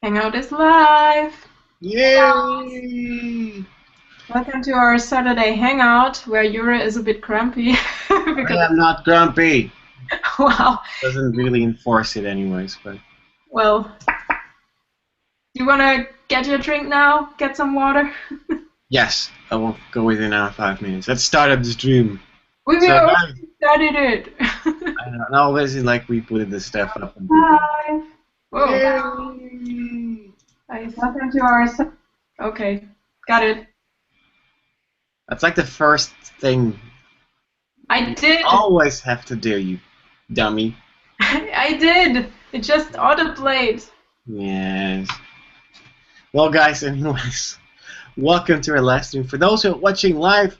Hangout is live. Yay! Welcome to our Saturday hangout where Yura is a bit grumpy I because am not grumpy. wow. Doesn't really enforce it anyways, but Well, you wanna get your drink now? Get some water? yes, I will go within 5 minutes. Let's start up this dream. We So already guys, started it. I don't know, this is like we put the stuff up on people. Live. Whoa. Yay! Nice. Welcome to our okay. Got it. That's like the first thing I you did. always have to do, you dummy. I did. It just autoplayed. Yes. Well guys, anyways, welcome to our live stream. For those who are watching live,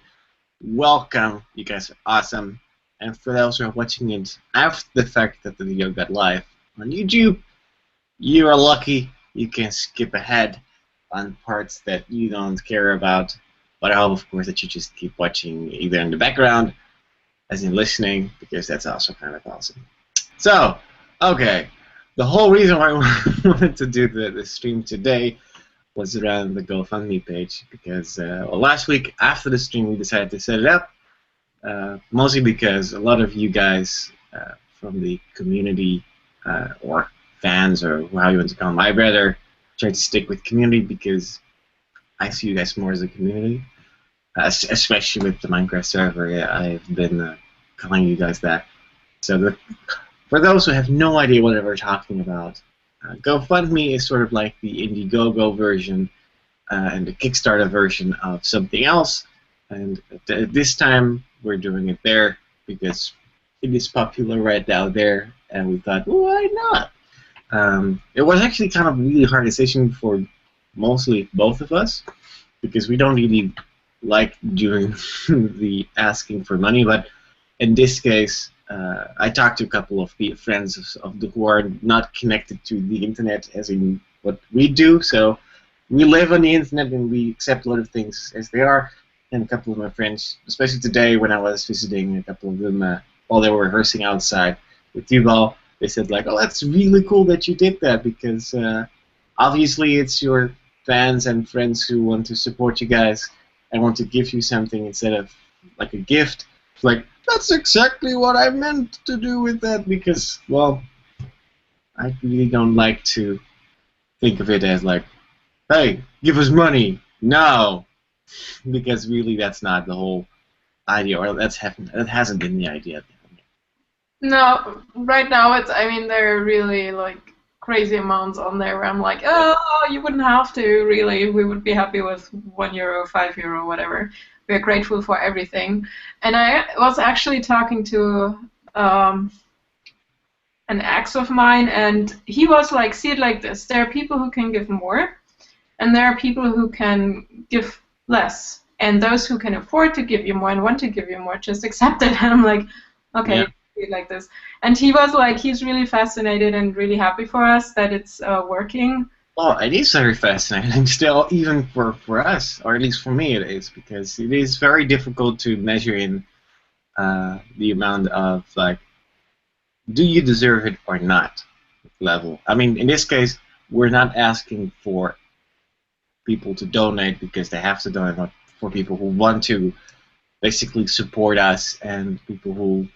welcome. You guys are awesome. And for those who are watching it after the fact that the video got live on YouTube, you are lucky. You can skip ahead on parts that you don't care about. But I hope, of course, that you just keep watching either in the background, as in listening, because that's also kind of awesome. So, okay. The whole reason why we wanted to do the stream today was around the GoFundMe page, because last week after the stream we decided to set it up, mostly because a lot of you guys from the community or fans or how you want to call them, I'd rather try to stick with community because I see you guys more as a community, especially with the Minecraft server. Yeah, I've been calling you guys that. So for those who have no idea what we're talking about, GoFundMe is sort of like the Indiegogo version and the Kickstarter version of something else. And this time we're doing it there because it is popular right now there, and we thought, well, why not? It was actually kind of a really hard decision for mostly both of us because we don't really like doing the asking for money, but in this case, I talked to a couple of friends who are not connected to the internet as in what we do, so we live on the internet and we accept a lot of things as they are. And a couple of my friends, especially today when I was visiting a couple of them while they were rehearsing outside with you, they said like, "Oh, that's really cool that you did that because obviously it's your fans and friends who want to support you guys and want to give you something instead of like a gift." It's like, that's exactly what I meant to do with that because, well, I really don't like to think of it as like, hey, give us money. No, because really that's not the whole idea, or that hasn't been the idea. No, right now I mean, there are really like crazy amounts on there where I'm like, oh, you wouldn't have to, really. We would be happy with €1, €5, whatever. We're grateful for everything. And I was actually talking to um, an ex of mine, and he was like, see it like this. There are people who can give more, and there are people who can give less. And those who can afford to give you more and want to give you more just accept it. And I'm like, okay, Yeah. like this. And he was like, he's really fascinated and really happy for us that it's working. Well, it is very fascinating still, even for us, or at least for me it is, because it is very difficult to measure in the amount of, like, do you deserve it or not level. I mean, in this case, we're not asking for people to donate because they have to donate, but for people who want to basically support us and people who,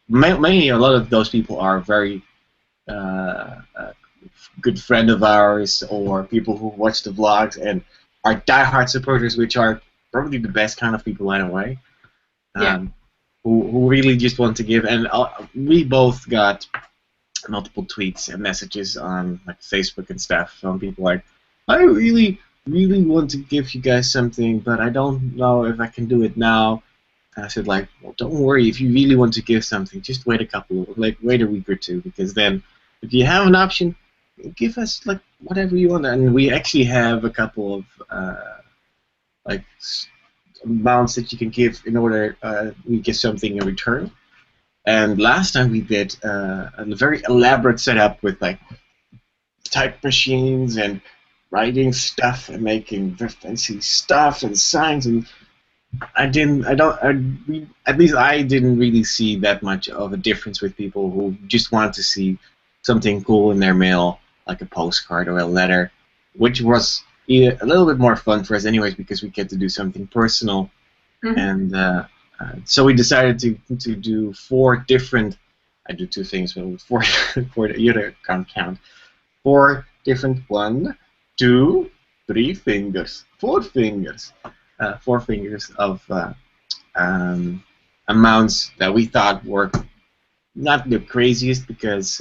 mainly a lot of those people are very good friend of ours or people who watch the vlogs and are diehard supporters, which are probably the best kind of people anyway. Yeah. Who really just want to give, and we both got multiple tweets and messages on like Facebook and stuff from people like, I really want to give you guys something, but I don't know if I can do it now. And I said like, well, don't worry, if you really want to give something, just wait wait a week or two, because then if you have an option, give us like whatever you want. And we actually have a couple of like amounts that you can give in order we get something in return. And last time we did a very elaborate setup with like type machines and writing stuff and making very fancy stuff and signs, and at least I didn't really see that much of a difference with people who just want to see something cool in their mail, like a postcard or a letter, which was a little bit more fun for us anyways because we get to do something personal. Mhm. And so we decided to do 4 different. I do 2 things, but with four, four you can't count. 4 different 1, 2, 3 fingers, 4 fingers, 4 fingers of um, amounts that we thought were not the craziest because,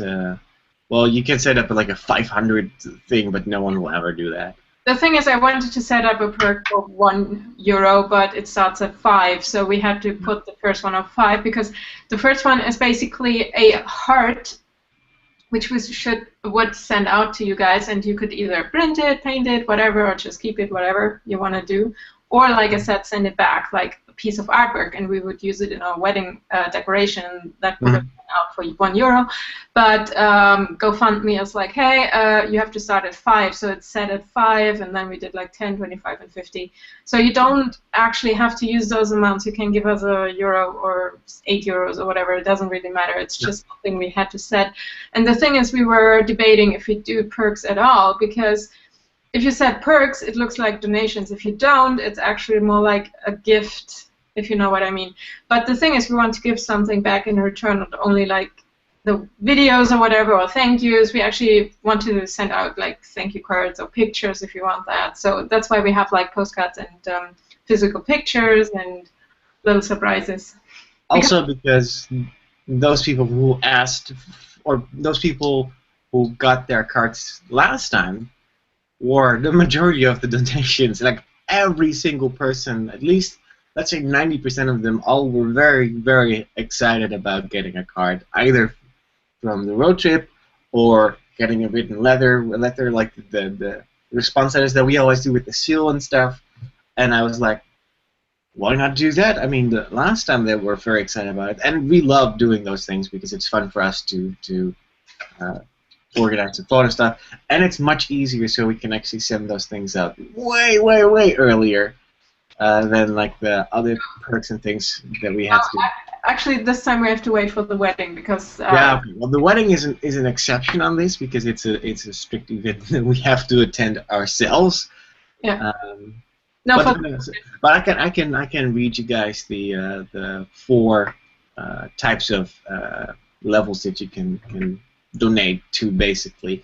well, you can set up like a 500 thing, but no one will ever do that. The thing is, I wanted to set up a perk for €1, but it starts at 5, so we had to put the first one of 5 because the first one is basically a heart, which would send out to you guys, and you could either print it, paint it, whatever, or just keep it, whatever you want to do, or like I said, send it back like a piece of artwork, and we would use it in our wedding decoration. That would have been out for €1. But GoFundMe is like, hey, you have to start at 5, so it's set at 5, and then we did like 10, 25, and 50. So you don't actually have to use those amounts. You can give us €1 or €8 or whatever. It doesn't really matter. It's just something we had to set. And the thing is, we were debating if we do perks at all, because if you set perks, it looks like donations. If you don't, it's actually more like a gift, if you know what I mean. But the thing is, we want to give something back in return, not only like the videos or whatever, or thank yous. We actually want to send out like thank you cards or pictures if you want that. So that's why we have like postcards and physical pictures and little surprises. Also, because those people who asked, or those people who got their cards last time, were the majority of the donations. Like every single person, at least let's say 90% of them, all were very, very excited about getting a card, either from the road trip or getting a written letter like the response letters that we always do with the seal and stuff. And I was like, why not do that? I mean, the last time they were very excited about it, and we love doing those things because it's fun for us to organize the photo stuff, and it's much easier, so we can actually send those things out way, way, way earlier than like the other perks and things that we had to do. Actually, this time we have to wait for the wedding because. Yeah. Okay. Well, the wedding is an exception on this because it's a strict event that we have to attend ourselves. Yeah. No, but I can read you guys the 4 types of levels that you can donate to, basically.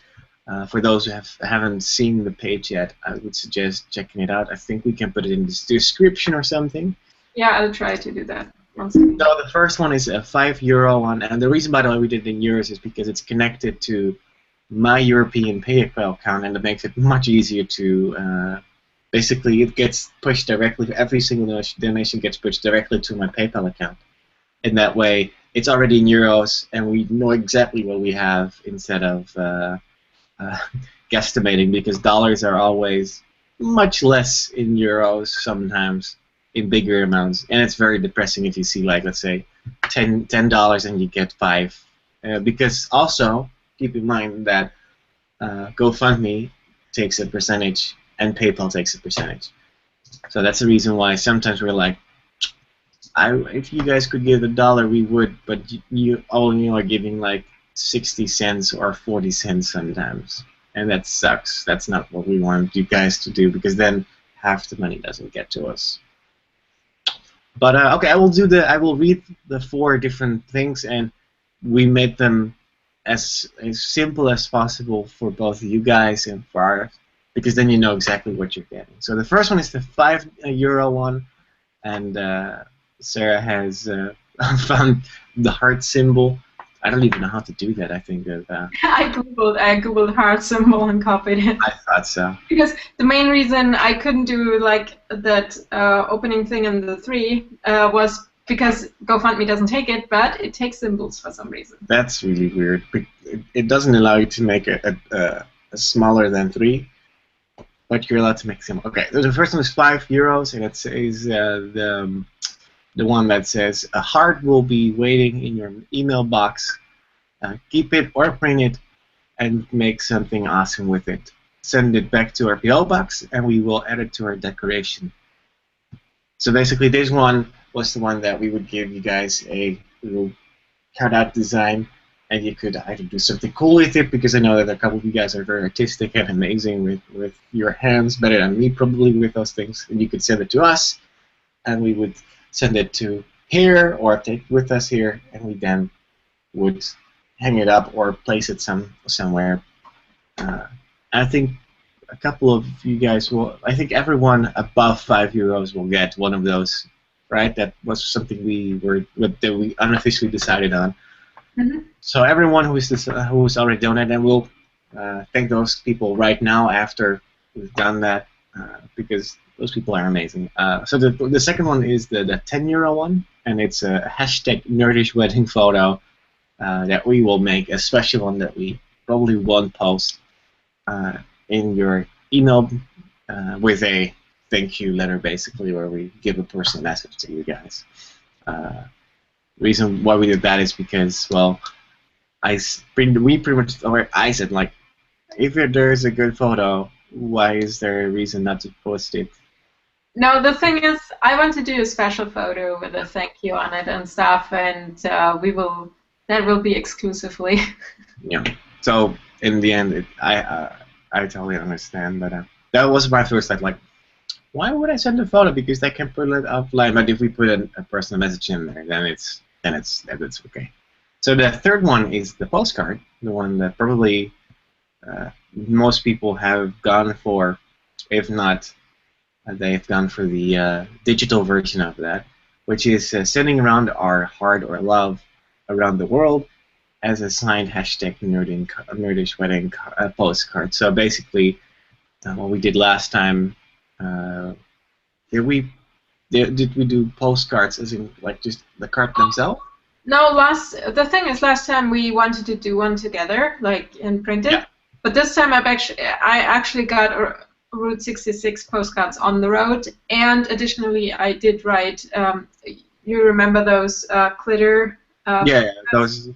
For those who haven't seen the page yet, I would suggest checking it out. I think we can put it in the description or something. Yeah, I'll try to do that. So the first one is a €5 one, and the reason, by the way, we did it in euros is because it's connected to my European PayPal account, and it makes it much easier to basically it gets pushed directly. Every single donation gets pushed directly to my PayPal account. In that way, it's already in euros, and we know exactly what we have instead of guesstimating, because dollars are always much less in euros sometimes in bigger amounts, and it's very depressing if you see, like, let's say $10 and you get 5, because also keep in mind that GoFundMe takes a percentage and PayPal takes a percentage. So that's the reason why sometimes we're like, if you guys could give $1, we would, but you only are giving like 60 cents or 40 cents sometimes, and that sucks. That's not what we want you guys to do, because then half the money doesn't get to us. But okay, I will read the 4 different things, and we made them as simple as possible for both you guys and for our, because then you know exactly what you're getting. So the first one is the €5 one, and Sarah has found the heart symbol. I don't even know how to do that. I think that I googled heart symbol and copied it. I thought so. Because the main reason I couldn't do like that opening thing in the 3 was because GoFundMe doesn't take it, but it takes symbols for some reason. That's really weird. It doesn't allow you to make a smaller than 3, but you're allowed to make symbol. Okay, the first one is €5, and it says the one that says a heart will be waiting in your email box. Keep it or print it and make something awesome with it. Send it back to our PO box, and we will add it to our decoration. So basically, this one was the one that we would give you guys a little cutout design and you could either do something cool with it, because I know that a couple of you guys are very artistic and amazing with your hands, better than me probably with those things, and you could send it to us, and we would send it to here or take it with us here, and we then would hang it up or place it somewhere. I think a couple of you guys will. I think everyone above €5 will get one of those, right? That was something that we unofficially decided on. Mm-hmm. So everyone who's already donated, and we'll thank those people right now after we've done that, because those people are amazing. So the second one is the €10 one, and it's a hashtag Nerdish wedding photo that we will make, a special one that we probably won't post in your email with a thank you letter, basically, where we give a personal message to you guys. Reason why we did that is because, well, we pretty much, or I said, like, if there's a good photo, why is there a reason not to post it? No, the thing is, I want to do a special photo with a thank you on it and stuff, and that will be exclusively. Yeah. So in the end, I totally understand, but that was my first thought. Like, why would I send a photo? Because they can put it offline. But if we put a personal message in there, then it's okay. So the third one is the postcard, the one that probably most people have gone for. If not, they've gone for the digital version of that, which is sending around our heart or love around the world as a signed hashtag Nerdish wedding postcard. So basically, what we did last time, did we do postcards as in like just the card themselves? No, the thing is, last time we wanted to do one together, like and print it. Yeah. But this time I actually got Route 66 postcards on the road, and additionally I did write. You remember those glitter? Yeah, those.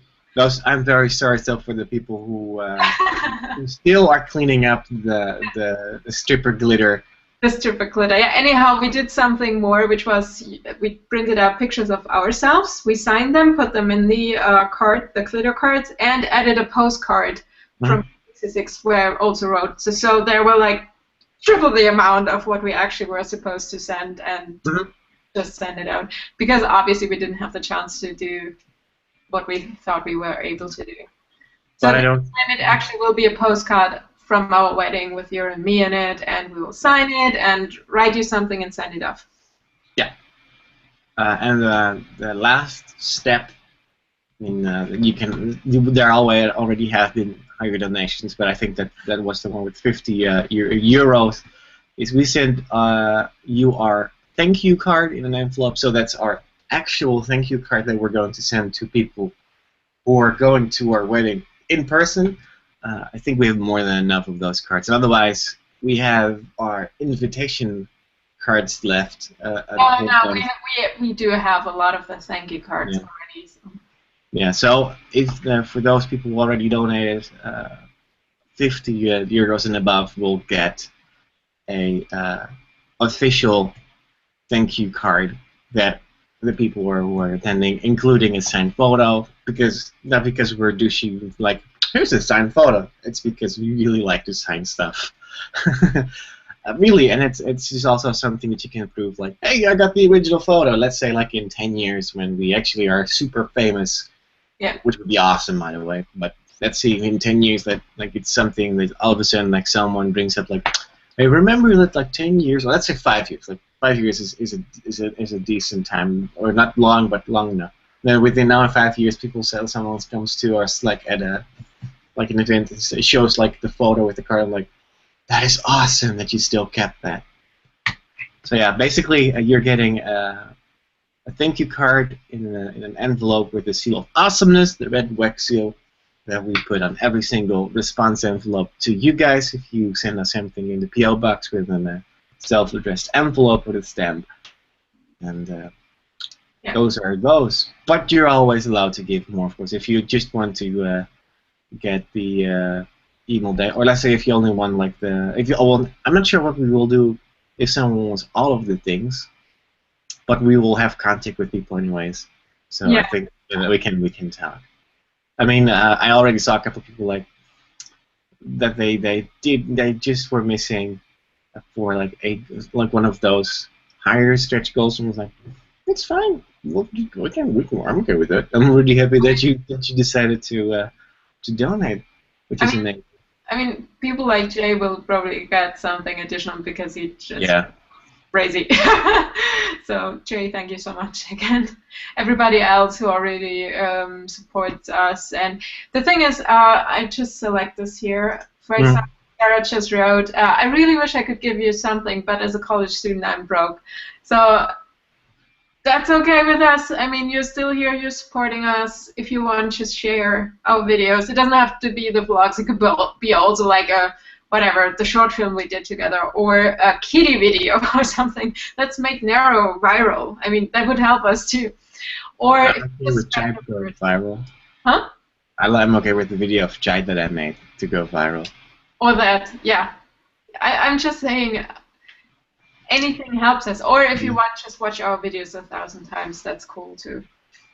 I'm very sorry still for the people who still are cleaning up the stripper glitter. The stripper glitter. Yeah. Anyhow, we did something more, which was we printed out pictures of ourselves. We signed them, put them in the card, the glitter cards, and added a postcard from 66 where I also wrote. So there were like triple the amount of what we actually were supposed to send, and just send it out, because obviously we didn't have the chance to do what we thought we were able to do. So but I don't. And it actually will be a postcard from our wedding with you and me in it, and we will sign it and write you something and send it off. Yeah. And the last step, there already have been higher donations, but I think that was the one with 50 euros. Is we send you our thank you card in an envelope, so that's our actual thank you card that we're going to send to people who are going to our wedding in person. I think we have more than enough of those cards. And otherwise, we have our invitation cards left. We do have a lot of the thank you cards already. So. Yeah, so if for those people who already donated 50 euros and above, will get a official thank you card that the people who are attending, including a signed photo, not because we're douchey, like, here's a signed photo. It's because we really like to sign stuff. Really, and it's just also something that you can prove, like, hey, I got the original photo. Let's say, like, in 10 years when we actually are super famous, which would be awesome, by the way. But let's see, in 10 years, that like it's something that all of a sudden, like, someone brings up, like, hey, remember that, like, 10 years, or let's say 5 years, like, 5 years is a decent time, or not long, but long enough. Then within now 5 years, someone comes to us, like, at an event, it shows, like, the photo with the card, like, that is awesome that you still kept that. So yeah, basically you're getting a thank you card in an envelope with the seal of awesomeness, the red wax seal that we put on every single response envelope to you guys if you send us something in the P.O. box with a self-addressed envelope with a stamp. And those are those. But you're always allowed to give more, of course. If you just want to get the email day, or let's say if you only want like I'm not sure what we will do if someone wants all of the things, but we will have contact with people anyways. So I think we can talk. I mean, I already saw a couple of people like that. They just were missing for like one of those higher stretch goals, and was like, it's fine. We can. I'm okay with it. I'm really happy that you decided to donate, which I is mean, amazing. people like Jay will probably get something additional because he just Yeah. crazy. So Jay, thank you so much again. Everybody else who already supports us, and the thing is, I just select this here. For Mm. example, Sarah just wrote, "I really wish I could give you something, but as a college student, I'm broke." So that's okay with us. I mean, you're still here, you're supporting us. If you want, just share our videos. It doesn't have to be the vlogs. It could be also like a whatever, the short film we did together, or a kitty video or something. Let's make Nero viral. I mean, that would help us too. Or I'm if okay you with just Chai going viral. huh? I'm okay with the video of Chai that I made to go viral. Or that, yeah. I'm just saying anything helps us. Or if you Mhm. want, just watch our videos 1,000 times. That's cool too.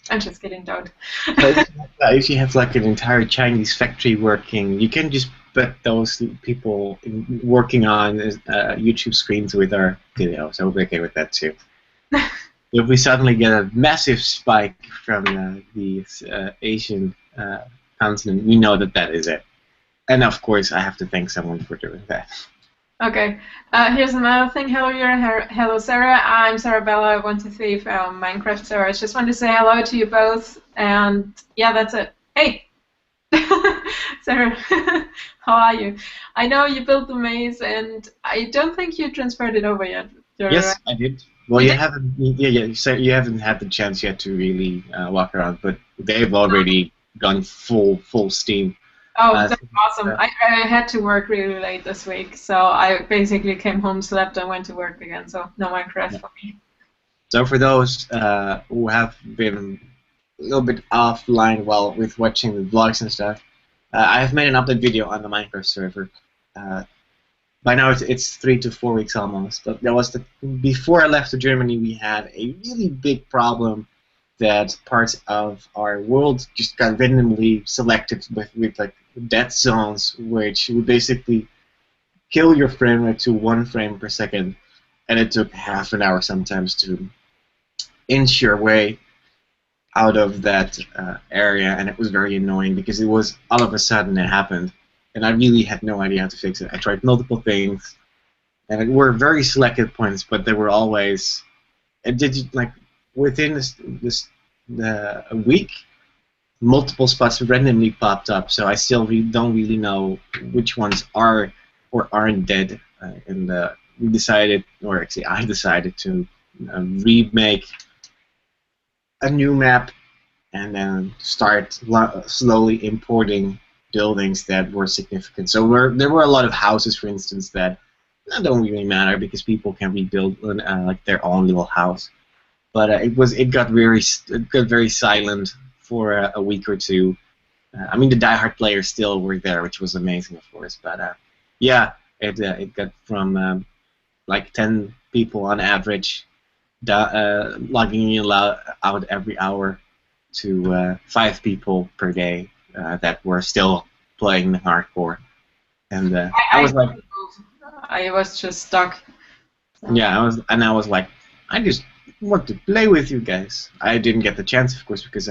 I'm just kidding, don't. So if you have like an entire Chinese factory working, you can just put those people working on YouTube screens with our videos. I would be okay with that too. If we suddenly get a massive spike from the Asian continent, we know that that is it. And of course, I have to thank someone for doing that. Okay. Here's another thing. Hello, hello, Sarah. I'm Sarabella123 from Minecraft Sarah. I just want to say hello to you both. And yeah, that's it. Hey, Sarah, how are you? I know you built the maze, and I don't think you transferred it over yet. Yes, I did. Well, You you did? haven't. Yeah. So you haven't had the chance yet to really walk around, but they've already gone full steam. Oh, Uh, that's awesome. I had to work really late this week, so I basically came home, slept, and went to work again. So no Minecraft for me. so for those who have been a little bit offline while with watching the vlogs and stuff, I have made an update video on the Minecraft server. Uh, by now it's 3 to 4 weeks almost. But that was before I left to Germany. We had a really big problem that parts of our world just got randomly selected with like dead zones, which would basically kill your frame rate to 1 frame per second, and it took half an hour sometimes to inch your way out of that area, and it was very annoying because it was all of a sudden it happened, and I really had no idea how to fix it. I tried multiple things, and it were very selected points, but they were always it did like within a week, multiple spots randomly popped up. So I still don't really know which ones are or aren't dead, and we decided, or actually I decided to remake a new map and then start slowly importing buildings that were significant. So there were a lot of houses, for instance, that don't really matter because people can rebuild like their own little house. But it got very silent for a week or two. I mean, the diehard players still were there, which was amazing, of course. But yeah, it got from like 10 people on average logging in and out every hour to 5 people per day that were still playing hardcore. And I was like, I was just stuck. So. yeah, I was like, I just want to play with you guys. I didn't get the chance, of course, because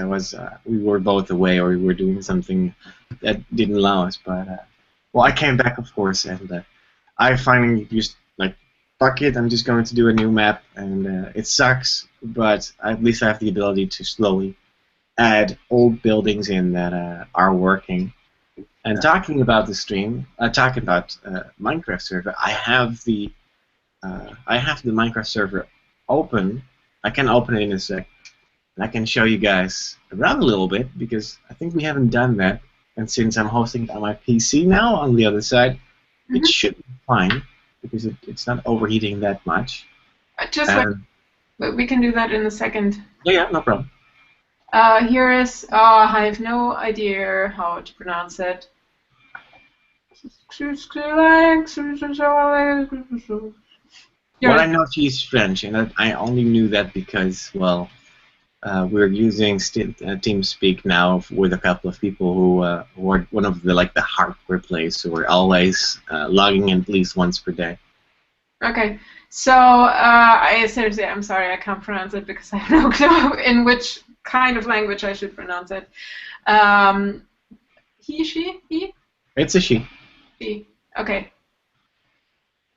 we were both away or we were doing something that didn't allow us. But well, I came back, of course, and I finally just like, fuck it, I'm just going to do a new map, and it sucks, but at least I have the ability to slowly add old buildings in that are working. And talking about the stream, talking about Minecraft server, I have the Minecraft server open. I can open it in a sec, and I can show you guys around a little bit because I think we haven't done that. And since I'm hosting it on my PC now on the other side, it should be fine because it's not overheating that much. Just wait, And but we can do that in a second. yeah, no problem. Here is, I have no idea how to pronounce it. Well, I know she's French, and I only knew that because, well, we're using TeamSpeak now with a couple of people who are one of the hardcore players who are always logging in at least once per day. Okay. So I seriously, I'm sorry, I can't pronounce it because I have no clue in which kind of language I should pronounce it. He, she, he, It's a she. he. Okay.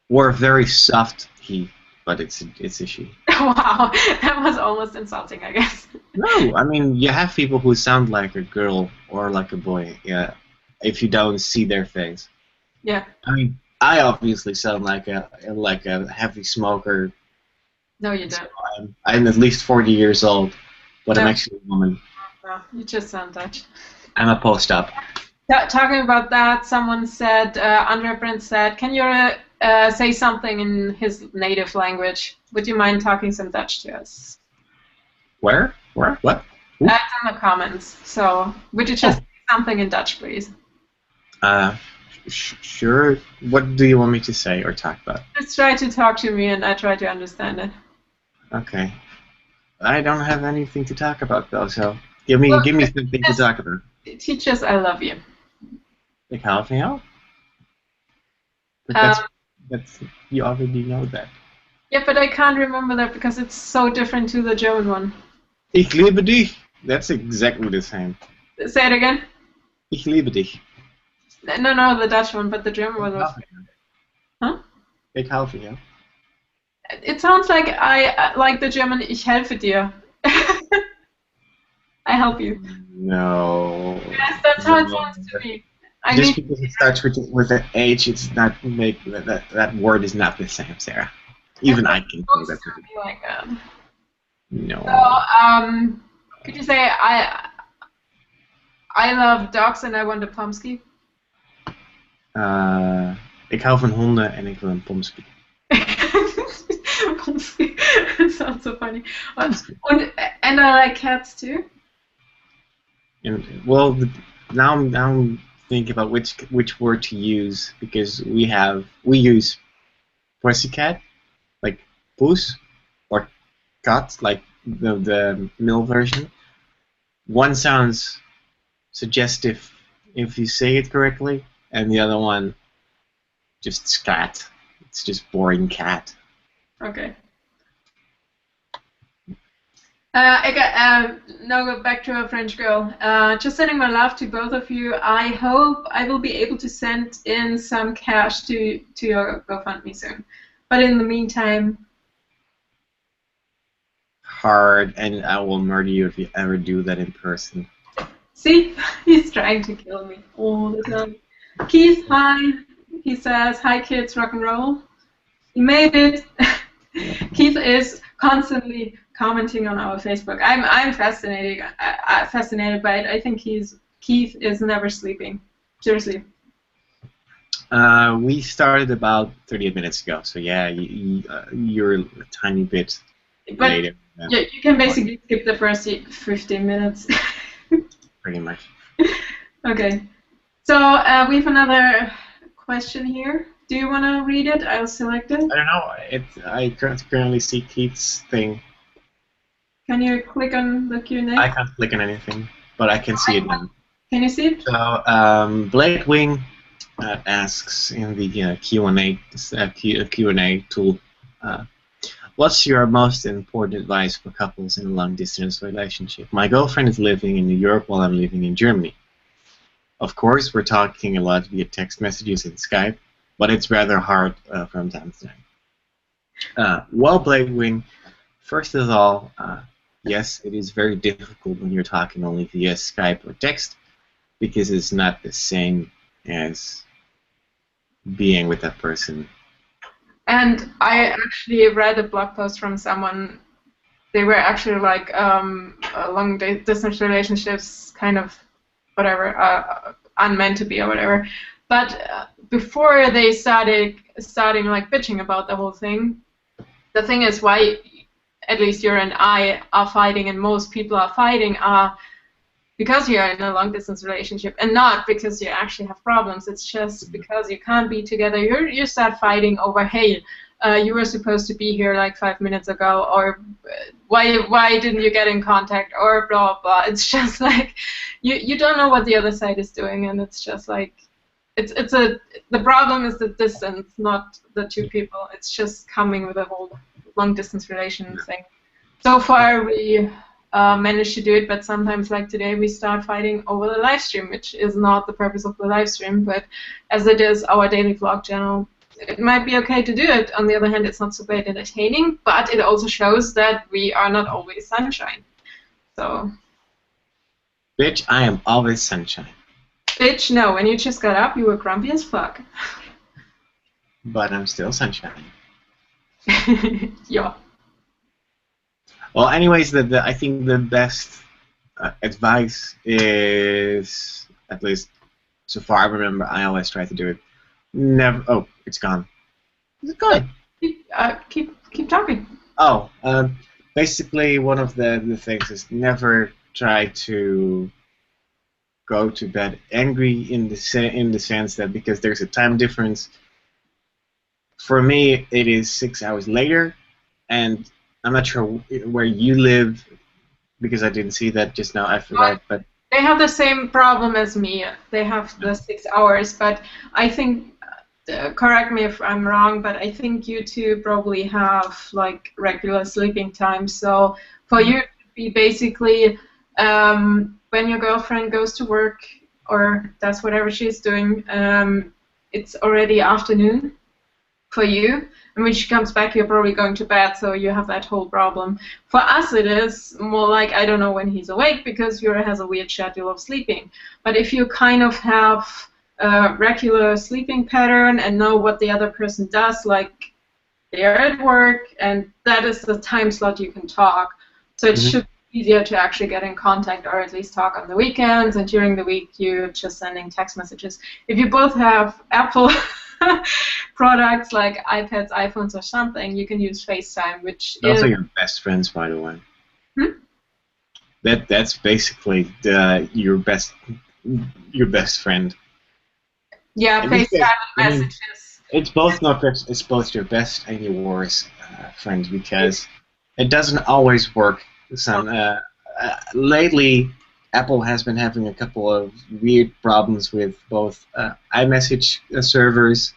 Or a very soft he, but it's a she. Wow, that was almost insulting, I guess. No, I mean you have people who sound like a girl or like a boy. Yeah, if you don't see their face. Yeah. I mean, I obviously sound like a heavy smoker. No, you don't. I'm at least 40 years old, but I'm No. actually a woman. No, you just sound Dutch. I'm a post-op. Talking about that, someone said, Andrea Brent said, can you say something in his native language? Would you mind talking some Dutch to us? Where? What? Ooh. That's in the comments. So, would you just say something in Dutch, please? Sure. What do you want me to say or talk about? Just try to talk to me and I try to understand it. Okay. I don't have anything to talk about though, so give me something to talk about. Teach us I love you. Ik hou van jou. But that's you already know that. Yeah, but I can't remember that because it's so different to the German one. Ich liebe dich. That's exactly the same. Say it again. Ich liebe dich. No, the Dutch one, but the German one was. Huh? Ik hou van jou. It sounds like I like the German. Ich helfe dir. I help you. No. Yes, that's how it sounds to me. Just because it starts with an H, it's not make that word is not the same, Sarah. Even I can say that. Like that. No. So, could you say I love dogs and I want a pomsky? Ik hou van honden en ik wil een pomsky. Pomsky. That sounds so funny. And I like cats too. And, well, now I'm thinking about which word to use because we use pussycat, like poes, or cat, like the male version. One sounds suggestive if you say it correctly, and the other one just scat. It's just boring cat. Okay. Now go back to a French girl. Just sending my love to both of you. I hope I will be able to send in some cash to your GoFundMe soon. But in the meantime... Hard, and I will murder you if you ever do that in person. See? He's trying to kill me all the time. Keith, hi. He says, hi kids, rock and roll. He made it. Keith is constantly commenting on our Facebook. I'm fascinated by it. I think Keith is never sleeping. Seriously. We started about 38 minutes ago, so yeah, you're a tiny bit later. Yeah, you can basically skip the first 15 minutes. Pretty much. Okay. So we have another question here. Do you want to read it? I'll select it. I don't know. I currently see Keith's thing. Can you click on the Q&A? I can't click on anything, but I can see it now. Can you see it? So Blade Wing asks in the Q&A tool, what's your most important advice for couples in a long-distance relationship? My girlfriend is living in New York while I'm living in Germany. Of course, we're talking a lot via text messages and Skype, but it's rather hard from time to time. Well, Blade Wing, first of all, yes, it is very difficult when you're talking only via Skype or text because it's not the same as being with that person. And I actually read a blog post from someone. They were actually like long distance relationships, kind of whatever, unmeant to be or whatever. But before they starting like bitching about the whole thing, the thing is why at least you and I are fighting and most people are fighting are because you're in a long-distance relationship and not because you actually have problems. It's just because you can't be together. You start fighting over, hey, you were supposed to be here like 5 minutes ago, or why didn't you get in contact, or blah blah. It's just like you don't know what the other side is doing, and it's just like the problem is the distance, not the two people. It's just coming with a whole long distance relation thing. So far we managed to do it, but sometimes like today we start fighting over the live stream, which is not the purpose of the live stream, but as it is our daily vlog channel, it might be okay to do it. On the other hand, it's not so great entertaining, but it also shows that we are not always sunshine. So. Bitch, I am always sunshine. Bitch, no, when you just got up, you were grumpy as fuck. But I'm still sunshine. Yeah. Well, anyways, I think the best advice is, at least so far I remember, I always try to do it. Never. Oh, it's gone. Is it gone? Keep talking. Oh, basically one of the things is never try to go to bed angry in the sense that because there's a time difference. For me, it is 6 hours later, and I'm not sure where you live because I didn't see that just now. I forgot, but they have the same problem as me. They have the 6 hours, but I think. Correct me if I'm wrong, but I think you two probably have like regular sleeping time. So for you to be basically when your girlfriend goes to work or does whatever she's doing, it's already afternoon for you. And when she comes back, you're probably going to bed, so you have that whole problem. For us, it is more like I don't know when he's awake because Yura has a weird schedule of sleeping. But if you kind of have a regular sleeping pattern and know what the other person does, like they're at work and that is the time slot you can talk. So it should be easier to actually get in contact or at least talk on the weekends, and during the week you're just sending text messages. If you both have Apple products like iPads, iPhones or something, you can use FaceTime, which those is... are your best friends, by the way. That's basically your best friend. Yeah, FaceTime messages. It's both it's both your best and your worst friend because it doesn't always work. Lately, Apple has been having a couple of weird problems with both iMessage servers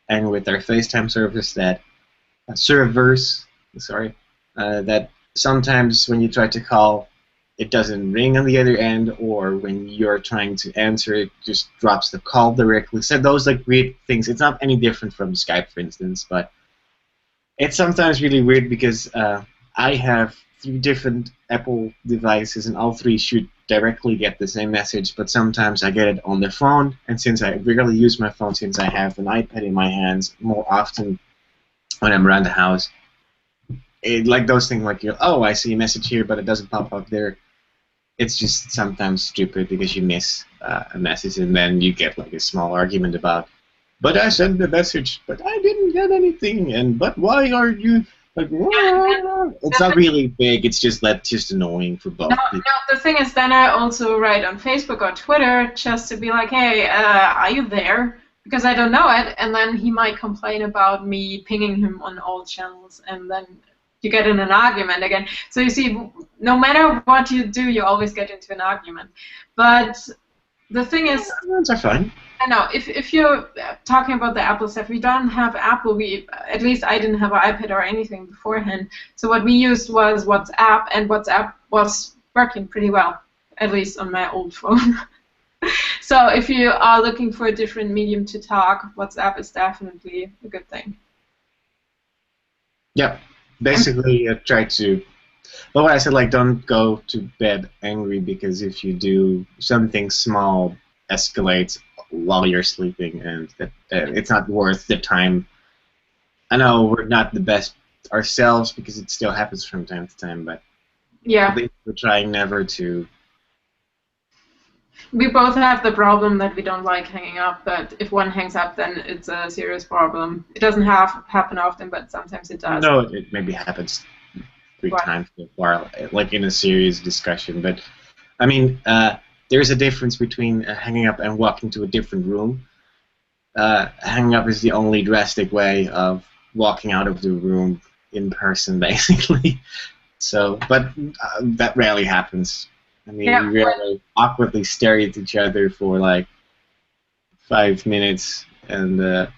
and with their FaceTime servers that sometimes when you try to call, it doesn't ring on the other end, or when you're trying to answer, it just drops the call directly. So those like weird things. It's not any different from Skype, for instance, but it's sometimes really weird because I have 3 different Apple devices, and all 3 should directly get the same message, but sometimes I get it on the phone, and since I rarely use my phone, since I have an iPad in my hands more often when I'm around the house, like those things like, oh, I see a message here, but it doesn't pop up there. It's just sometimes stupid because you miss a message and then you get like a small argument about, but I sent the message, but I didn't get anything, but why are you like? It's not really big. It's just annoying for both people. No, the thing is, then I also write on Facebook or Twitter just to be like, hey, are you there? Because I don't know it, and then he might complain about me pinging him on all channels, and then you get in an argument again. So you see, no matter what you do, you always get into an argument. But the thing is, arguments are fine. I know if you're talking about the Apple stuff, we don't have Apple. At least I didn't have an iPad or anything beforehand. So what we used was WhatsApp, and WhatsApp was working pretty well, at least on my old phone. So if you are looking for a different medium to talk, WhatsApp is definitely a good thing. Yeah. Basically, try to. Well, what I said, like, don't go to bed angry because if you do, something small escalates while you're sleeping, and it's not worth the time. I know we're not the best ourselves because it still happens from time to time, but yeah, I think we're trying never to. We both have the problem that we don't like hanging up, but if one hangs up, then it's a serious problem. It doesn't happen often, but sometimes it does. No, it maybe happens 3 times so far, like in a serious discussion. But, I mean, there's a difference between hanging up and walking to a different room. Hanging up is the only drastic way of walking out of the room in person, basically. So, but that rarely happens. I mean, Yeah, we rarely awkwardly stare at each other for like 5 minutes and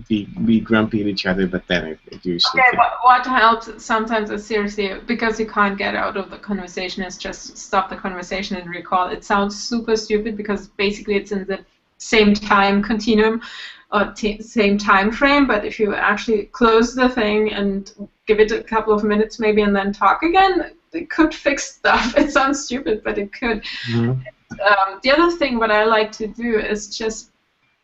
be grumpy at each other, but then it usually okay, fits. what helps sometimes is seriously, because you can't get out of the conversation, is just stop the conversation and recall. It sounds super stupid because basically it's in the same time continuum or same time frame, but if you actually close the thing and give it a couple of minutes maybe and then talk again, it could fix stuff. It sounds stupid, but it could. Mhm. The other thing what I like to do is just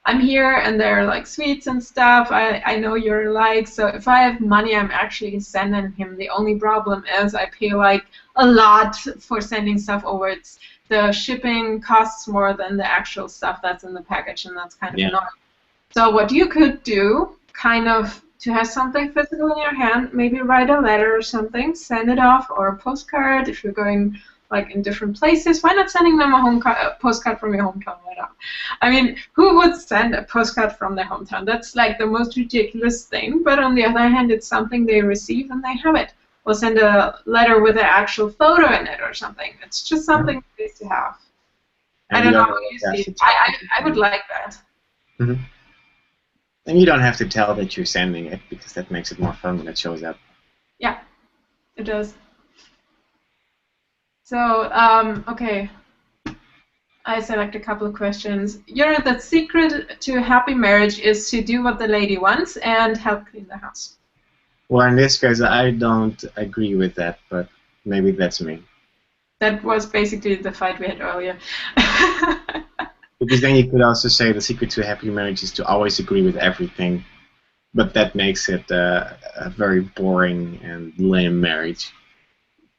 I'm here and there are like sweets and stuff. I know you're like, so if I have money, I'm actually sending him. The only problem is I pay like a lot for sending stuff over. The shipping costs more than the actual stuff that's in the package, and that's kind of Yeah. annoying. So what you could do, kind of to have something physical in your hand, maybe write a letter or something, send it off, or a postcard if you're going like in different places. Why not sending them a postcard from your hometown? Why not? I mean, who would send a postcard from their hometown? That's like the most ridiculous thing. But on the other hand, it's something they receive and they have it. Or send a letter with an actual photo in it or something. It's just something nice to have. I And you don't know don't how always you have see to it. tell that I would like that. Mhm. And you don't have to tell that you're sending it because that makes it more fun when it shows up. Yeah, it does. So, okay, I select a couple of questions. The secret to a happy marriage is to do what the lady wants and help clean the house. Well, in this case, I don't agree with that, but maybe that's me. That was basically the fight we had earlier. Because then you could also say the secret to a happy marriage is to always agree with everything, but that makes it a very boring and lame marriage.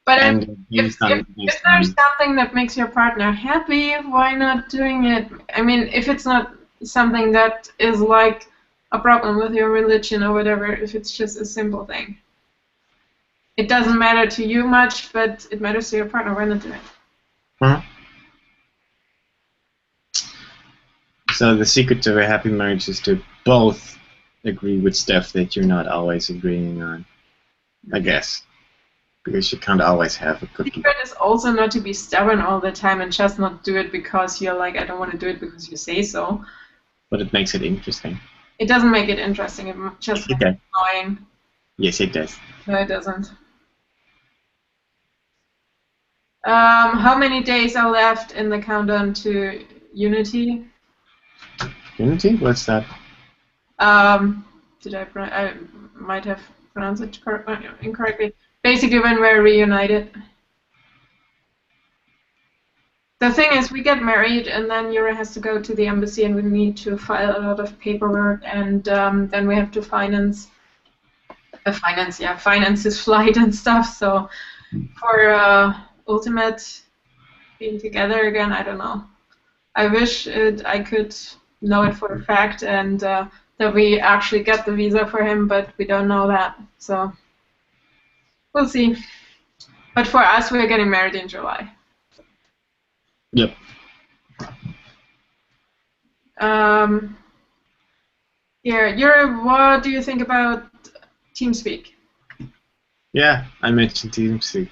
But And if, if there's something that makes your partner happy, why not doing it? I mean, if it's not something that is like a problem with your religion or whatever, if it's just a simple thing. It doesn't matter to you much, but it matters to your partner. Why not do it? Mhm. So the secret to a happy marriage is to both agree with stuff that you're not always agreeing on, I guess, because you can't always have a The cookie. secret is also not to be stubborn all the time and just not do it because you're like, I don't want to do it because you say so. But it makes it interesting. It doesn't make it interesting. It just It makes does. it annoying. Yes, it does. No, it doesn't. How many days are left in the countdown to Unity? Unity? What's that? Did I might have pronounced it incorrectly. Basically, when we're reunited. The thing is, we get married, and then Yura has to go to the embassy, and we need to file a lot of paperwork, and then we have to finance his flight and stuff. So for ultimate being together again, I don't know. I wish I could know it for a fact, and that we actually get the visa for him, but we don't know that. So we'll see. But for us, we're getting married in July. Yep. Um, yeah, Yura, what do you think about TeamSpeak? Yeah, I mentioned TeamSpeak.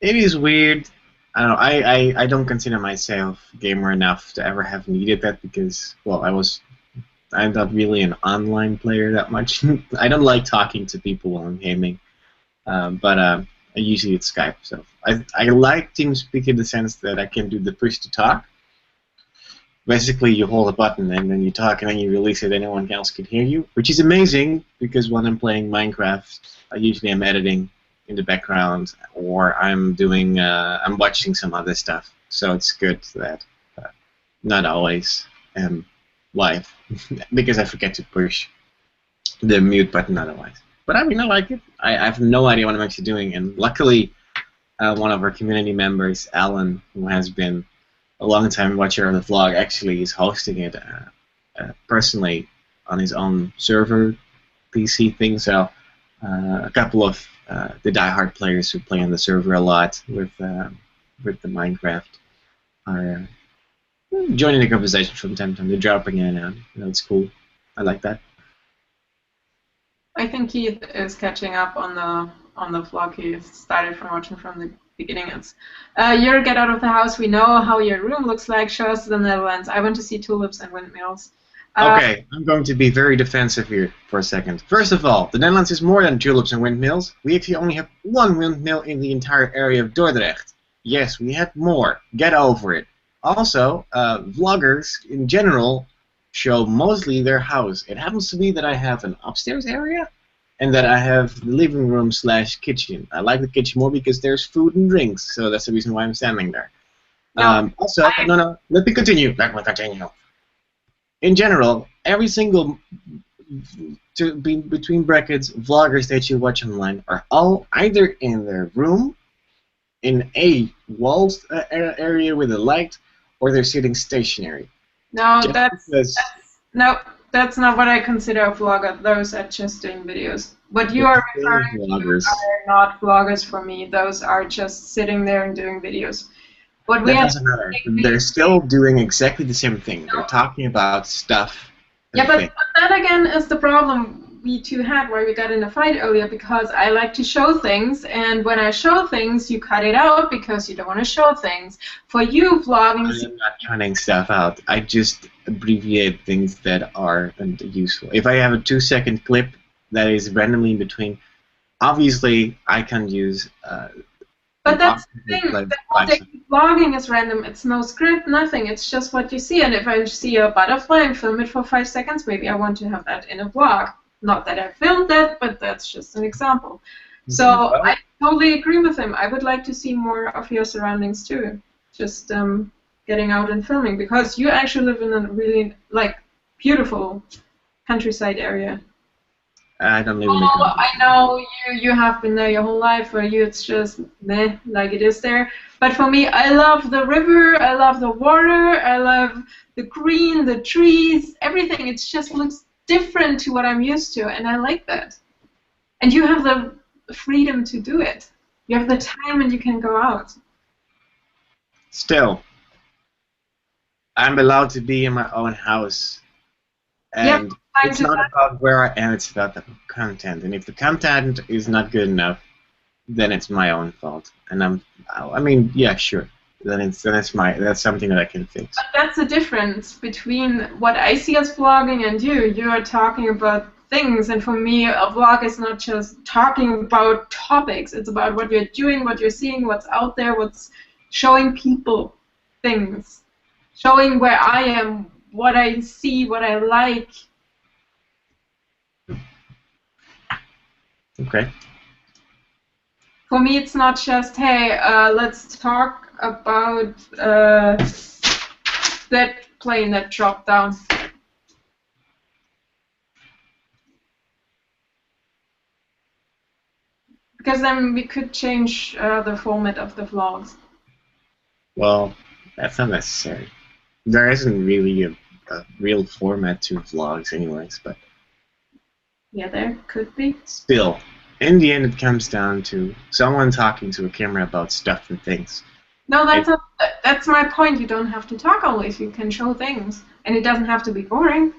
It is weird. I don't know. I don't consider myself gamer enough to ever have needed that because, well, I'm not really an online player that much. I don't like talking to people while I'm gaming. But I usually it's Skype. So I like TeamSpeak in the sense that I can do the push to talk. Basically, you hold a button and then you talk and then you release it. Anyone else can hear you, which is amazing because when I'm playing Minecraft, I usually am editing in the background or I'm watching some other stuff. So it's good that not always live because I forget to push the mute button otherwise. But I mean, I like it. I have no idea what I'm actually doing, and luckily, one of our community members, Alan, who has been a long time watcher of the vlog, actually is hosting it personally on his own server PC thing. So a couple of the diehard players who play on the server a lot with the Minecraft are joining the conversation from time to time. They're dropping in and out. You know, it's cool. I like that. I think Keith is catching up on the vlog he started from watching from the beginning. It's your get out of the house. We know how your room looks like. Show us the Netherlands. I want to see tulips and windmills. Okay, I'm going to be very defensive here for a second. First of all, the Netherlands is more than tulips and windmills. We actually only have one windmill in the entire area of Dordrecht. Yes, we had more. Get over it. Also, vloggers in general show mostly their house. It happens to be that I have an upstairs area and that I have the living room slash kitchen. I like the kitchen more because there's food and drinks, so that's the reason why I'm standing there. No, Also, no, let me continue. Let me continue. In general, every single between brackets vloggers that you watch online are all either in their room, in a walled area with a light, or they're sitting stationary. no, Just because no, that's not what I consider a vlogger. Those are just doing videos. What you are referring to vloggers. are not vloggers for me. Those are just sitting there and doing videos. What we That have doesn't matter. They're still doing exactly the same thing. They're talking about stuff. Yeah, but that again is the problem we two had where we got in a fight earlier because I like to show things, and when I show things, you cut it out because you don't want to show things. For you, vlogging. I'm not cutting stuff out. I just abbreviate things that aren't useful. If I have a 2-second clip that is randomly in between, obviously I can use. But that's the thing. The whole thing with vlogging is random. It's no script, nothing. It's just what you see. And if I see a butterfly and film it for 5 seconds, maybe I want to have that in a vlog. Not that I filmed that, but that's just an example. So I totally agree with him. I would like to see more of your surroundings too. Just getting out and filming because you actually live in a really beautiful countryside area. I don't live in the Oh, country. I know you have been there your whole life. For you, it's just meh, like it is there. But for me, I love the river. I love the water. I love the green, the trees, everything. It just looks different to what I'm used to, and I like that. And you have the freedom to do it. You have the time, and you can go out. Still, I'm allowed to be in my own house. And it's not about where I am, it's about the content. And if the content is not good enough, then it's my own fault. And I mean, yeah, sure. That's something that I can fix. But that's the difference between what I see as vlogging and you. You are talking about things, and for me, a vlog is not just talking about topics. It's about what you're doing, what you're seeing, what's out there, what's showing people things, showing where I am, what I see, what I like. Okay. For me, it's not just, hey, let's talk about that plane that dropped down. Because then we could change the format of the vlogs. Well, that's not necessary. There isn't really a real format to vlogs anyways, but... Yeah, there could be. Still, in the end it comes down to someone talking to a camera about stuff and things. No, that's my point. You don't have to talk always. You can show things. And it doesn't have to be boring.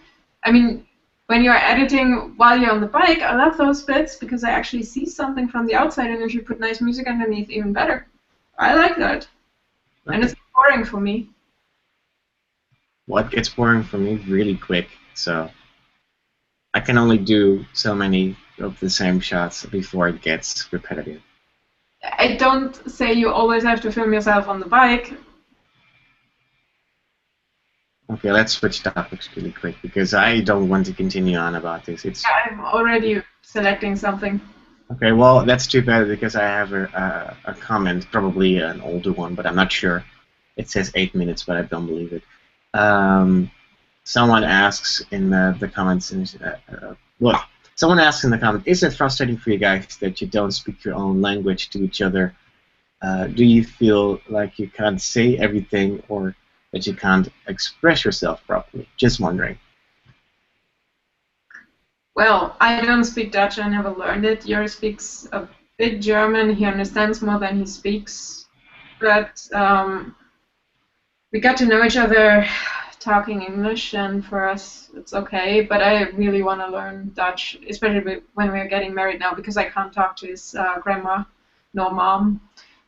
I mean, when you're editing while you're on the bike, I love those bits because I actually see something from the outside, and if you put nice music underneath, even better. I like that. Okay. And it's boring for me. Well, it gets boring for me really quick, so I can only do so many of the same shots before it gets repetitive. I don't say you always have to film yourself on the bike. Okay, let's switch topics really quick because I don't want to continue on about this. Yeah, I'm already selecting something. Okay, well, that's too bad because I have a comment, probably an older one, but I'm not sure. It says 8 minutes, but I don't believe it. Someone asks in the comments, someone asks in the comment, is it frustrating for you guys that you don't speak your own language to each other? Do you feel like you can't say everything or that you can't express yourself properly? Just wondering. Well, I don't speak Dutch. I never learned it. Yuri speaks a bit German. He understands more than he speaks. But we got to know each other talking English, and for us it's okay. But I really want to learn Dutch, especially when we're getting married now, because I can't talk to his grandma nor mom.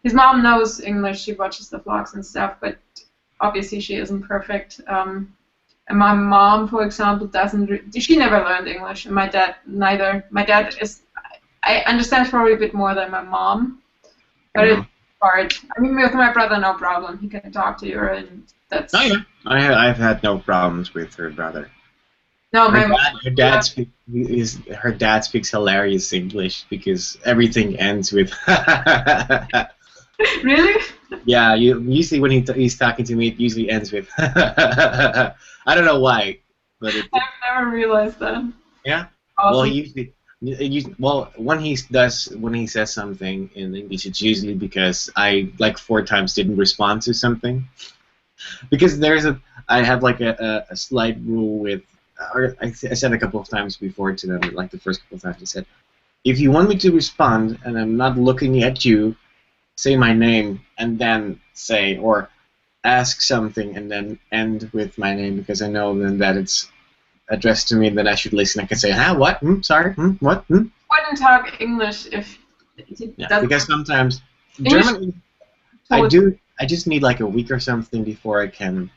His mom knows English; she watches the vlogs and stuff, but obviously she isn't perfect. And my mom, for example, doesn't. She never learned English, and my dad neither. My dad is. I understand probably a bit more than my mom, but it's hard. I mean, with my brother, no problem. He can talk to you, and that's. Oh yeah, I've had no problems with her brother. No, my mom. Her dad speaks hilarious English because everything ends with. Really? Yeah, usually when he's talking to me, it usually ends with. I don't know why, but I've never realized that. Yeah. Awesome. Well, when he says something in English, it's usually because I like 4 times didn't respond to something. Because I have like a slight rule with, or I said a couple of times before to them, like the first couple of times I said, if you want me to respond and I'm not looking at you, say my name and then say, or ask something and then end with my name, because I know then that it's addressed to me and that I should listen. I can say, what? Sorry? What? Wouldn't talk English if it Yeah, doesn't. because sometimes English German, I just need like a week or something before I can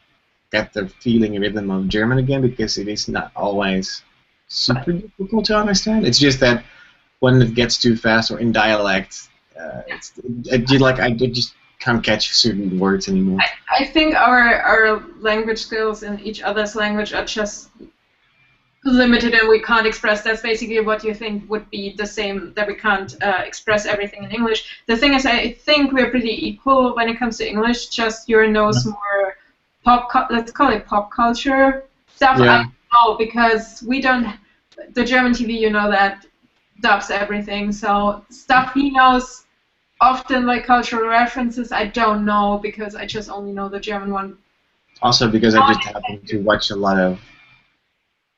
get the feeling and rhythm of German again, because it is not always super difficult to understand. It's just that when it gets too fast or in dialect, I just can't catch certain words anymore. I think our language skills in each other's language are just limited, and we can't express. That's basically what you think would be the same, that we can't express everything in English. The thing is, I think we're pretty equal when it comes to English. Just your knows more let's call it pop culture stuff. Yeah. I know because we don't. The German TV, you know, that dubs everything. So stuff he knows. Often like cultural references, I don't know because I just only know the German one. Also because I just happen to watch a lot of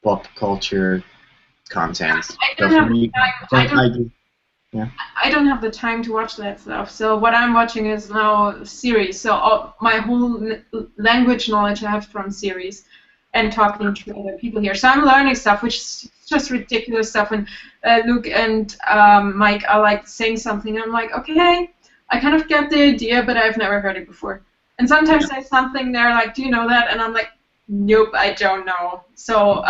pop culture content. I don't have the time. Yeah. I don't have the time to watch that stuff. So what I'm watching is now series. So my whole language knowledge I have from series and talking to other people here. So I'm learning stuff, which is just ridiculous stuff. And Luke and Mike are like saying something. I'm like, okay, I kind of get the idea, but I've never heard it before. And sometimes there's something they're like, do you know that? And I'm like, nope, I don't know. So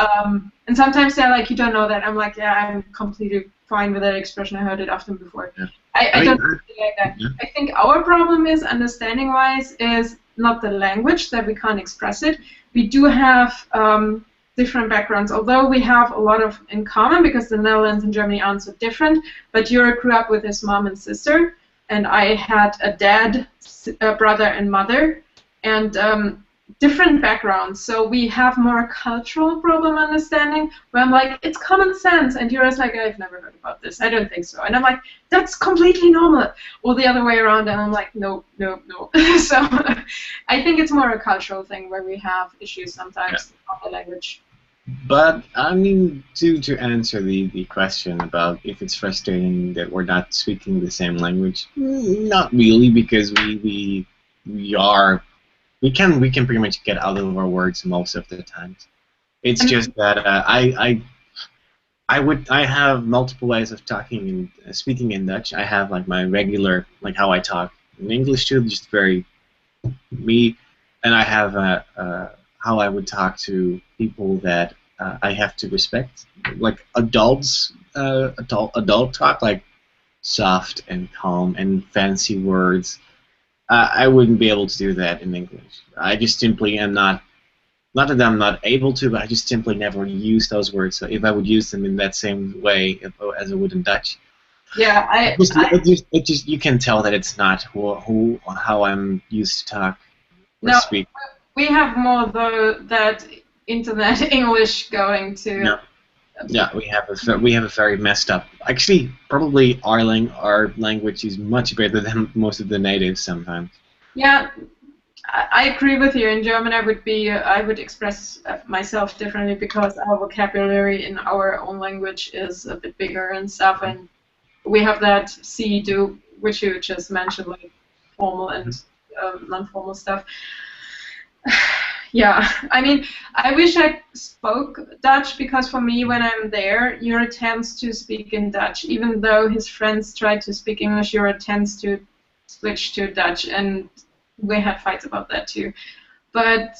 and sometimes they're like, you don't know that. I'm like, yeah, I'm completely fine with that expression. I heard it often before. Yeah. I don't think like that. Yeah. I think our problem is, understanding-wise, is not the language, that we can't express it. We do have different backgrounds, although we have a lot of in common because the Netherlands and Germany aren't so different. But Jure grew up with his mom and sister, and I had a dad, a brother, and mother, and different backgrounds. So we have more cultural problem understanding, where I'm like, it's common sense, and Jure's like, I've never heard about this. I don't think so. And I'm like, that's completely normal. Or the other way around, and I'm like, no. So I think it's more a cultural thing where we have issues sometimes of the language. But I mean, to answer the question about if it's frustrating that we're not speaking the same language, not really, because we can pretty much get out of our words most of the times. It's just that I have multiple ways of talking and speaking in Dutch. I have like my regular, like how I talk in English too, just very me, and I have how I would talk to people that I have to respect, like adults, adult talk, like soft and calm and fancy words. I wouldn't be able to do that in English. I just simply am not that I'm not able to, but I just simply never use those words. So if I would use them in that same way as I would in Dutch, yeah, it just you can tell that it's not how I'm used to talk or speak. We have more that internet English going to. No. Yeah, we have a very messed up. Actually, probably our language is much better than most of the natives sometimes. Yeah, I agree with you. In German, I would express myself differently because our vocabulary in our own language is a bit bigger and stuff, and we have that see do, which you just mentioned, like formal and non-formal stuff. Yeah, I mean, I wish I spoke Dutch because for me, when I'm there, Jura tends to speak in Dutch. Even though his friends try to speak English, Jura tends to switch to Dutch, and we had fights about that too. But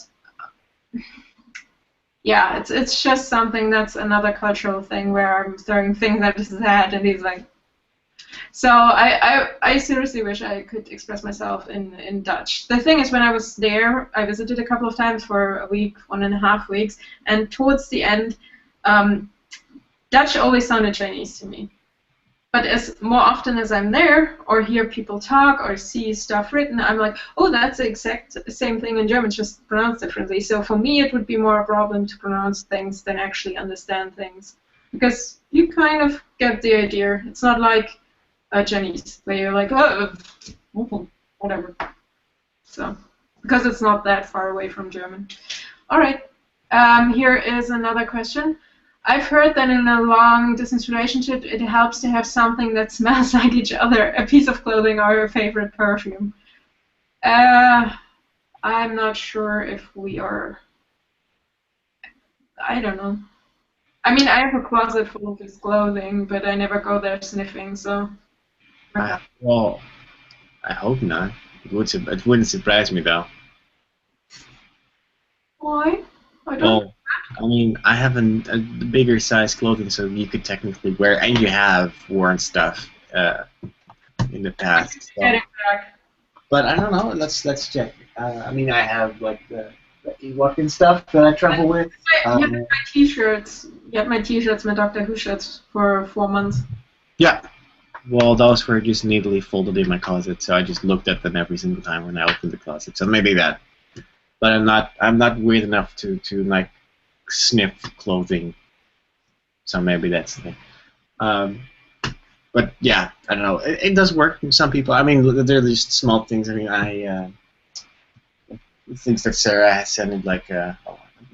yeah, it's just something that's another cultural thing where I'm throwing things at his head, and he's like. So I seriously wish I could express myself in Dutch. The thing is, when I was there, I visited a couple of times for a week, 1.5 weeks, and towards the end, um, Dutch always sounded Chinese to me. But as more often as I'm there, or hear people talk, or see stuff written, I'm like, oh, that's the exact same thing in German, just pronounced differently. So for me, it would be more a problem to pronounce things than actually understand things, because you kind of get the idea. It's not like Chinese, where you're like, oh, whatever. So, because it's not that far away from German. All right. Here is another question. I've heard that in a long distance relationship, it helps to have something that smells like each other, a piece of clothing or a favorite perfume. I'm not sure if we are. I don't know. I mean, I have a closet full of his clothing, but I never go there sniffing, so. Well, I hope not. It wouldn't surprise me though. Why? I don't. Well, I mean, I have a bigger size clothing, so you could technically wear, and you have worn stuff in the past. So. Get it back. But I don't know. Let's check. I mean, I have like the Ewok and stuff that I travel with. You had my T-shirts. You had my T-shirts, my Doctor Who shirts for 4 months. Yeah. Well, those were just neatly folded in my closet, so I just looked at them every single time when I opened the closet. So maybe that. But I'm not weird enough to like sniff clothing. So maybe that's the thing. But yeah, I don't know. It does work for some people. I mean, they're just small things. I mean, things that Sarah has sent, like, I'm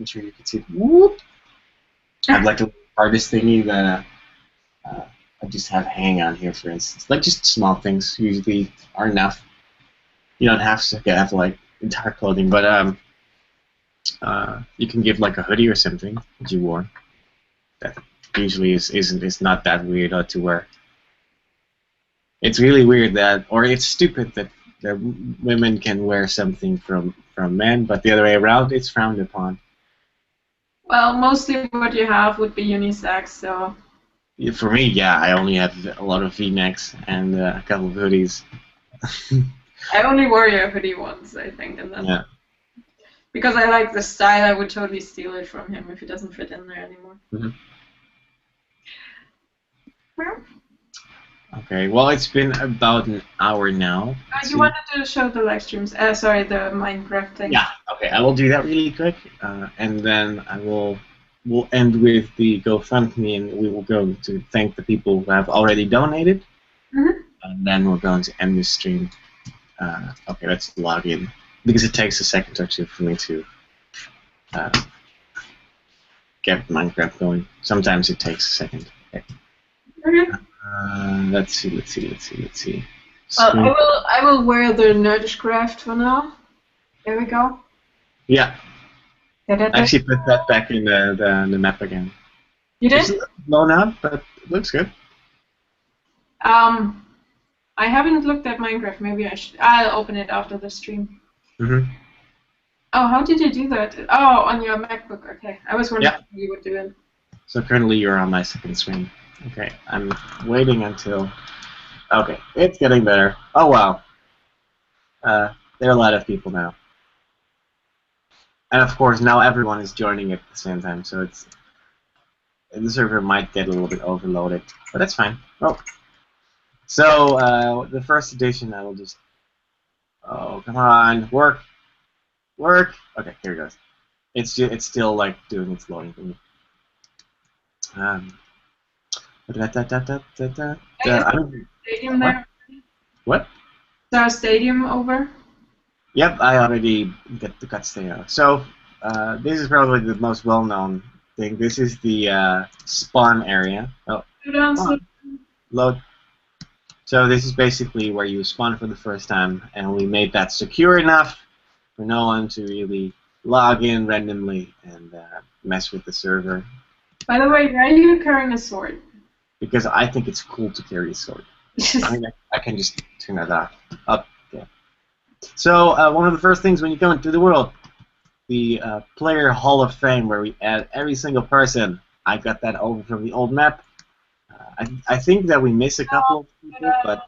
sure you can see. Whoop. I have like a artist thingy that I just have hang on here, for instance. Like just small things usually are enough. You don't have to have like entire clothing, but you can give like a hoodie or something that you wore. That usually is not that weird to wear. It's really weird that, or it's stupid that women can wear something from men, but the other way around, it's frowned upon. Well, mostly what you have would be unisex, so. For me, yeah, I only have a lot of V-necks and a couple of hoodies. I only wore your hoodie once, I think, and then. Yeah. Because I like the style, I would totally steal it from him if it doesn't fit in there anymore. Mm-hmm. Well. Okay, well, it's been about an hour now. You wanted to show the live streams, sorry, the Minecraft thing. Yeah, okay, I will do that really quick, and then we'll end with the GoFundMe, and we will go to thank the people who have already donated, and then we're going to end the stream. Okay, let's log in, because it takes a second or two for me to get Minecraft going. Sometimes it takes a second. Okay. Let's see. Well, I will wear the Nerdishlive for now. There we go. Yeah. Actually, put that back in the map again. You did? It's blown up, but it looks good. I haven't looked at Minecraft. Maybe I should. I'll open it after the stream. Mm-hmm. Oh, how did you do that? Oh, on your MacBook. Okay, I was wondering how you would do it. So currently you're on my second screen. Okay, I'm waiting until. Okay, it's getting better. Oh wow. There are a lot of people now. And of course, now everyone is joining at the same time, so the server might get a little bit overloaded, but that's fine. Oh, so the first edition, I will just. Oh, come on, work. Okay, here it goes. It's still like doing its loading thing. Stadium there. What? Is there a stadium over? Yep, I already got stadium. So this is probably the most well-known thing. This is the spawn area. Oh, load. So this is basically where you spawn for the first time, and we made that secure enough for no one to really log in randomly and mess with the server. By the way, why are you carrying a sword? Because I think it's cool to carry a sword. I mean, I can just turn that off. Up. Yeah. So one of the first things when you go into the world, the Player Hall of Fame, where we add every single person. I got that over from the old map. I think that we miss a couple of people, but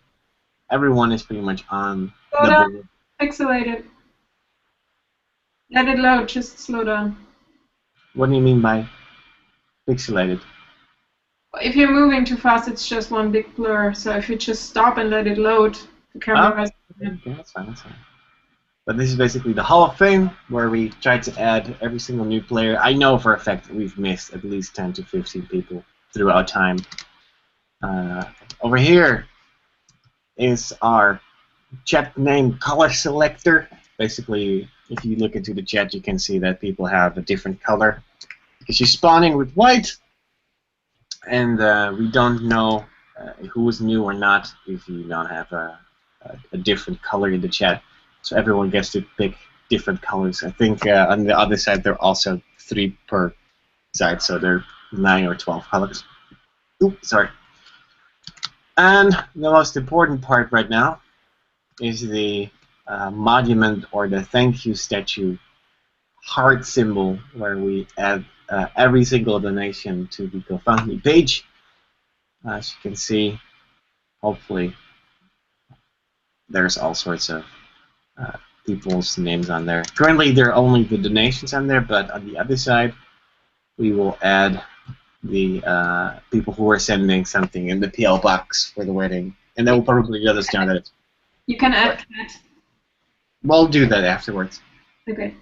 everyone is pretty much on Slow the down. board. Pixelated. Let it load. Just slow down. What do you mean by pixelated? If you're moving too fast, it's just one big blur. So if you just stop and let it load, the camera Oh, has. okay, that's fine, that's fine. But this is basically the Hall of Fame, where we try to add every single new player. I know for a fact that we've missed at least 10 to 15 people throughout time. Over here is our chat name color selector. Basically, if you look into the chat, you can see that people have a different color. Because you're spawning with white, and we don't know who is new or not if you don't have a different color in the chat. So everyone gets to pick different colors. I think on the other side there are also 3 per side, so there are 9 or 12 colors. Oops, sorry. And the most important part right now is the monument or the thank you statue heart symbol, where we add every single donation to the GoFundMe page. As you can see, hopefully there's all sorts of people's names on there. Currently, there are only the donations on there, but on the other side, we will add the people who are sending something in the PL box for the wedding, and that will probably let us know that it's. You can add cat. We'll do that afterwards. Okay.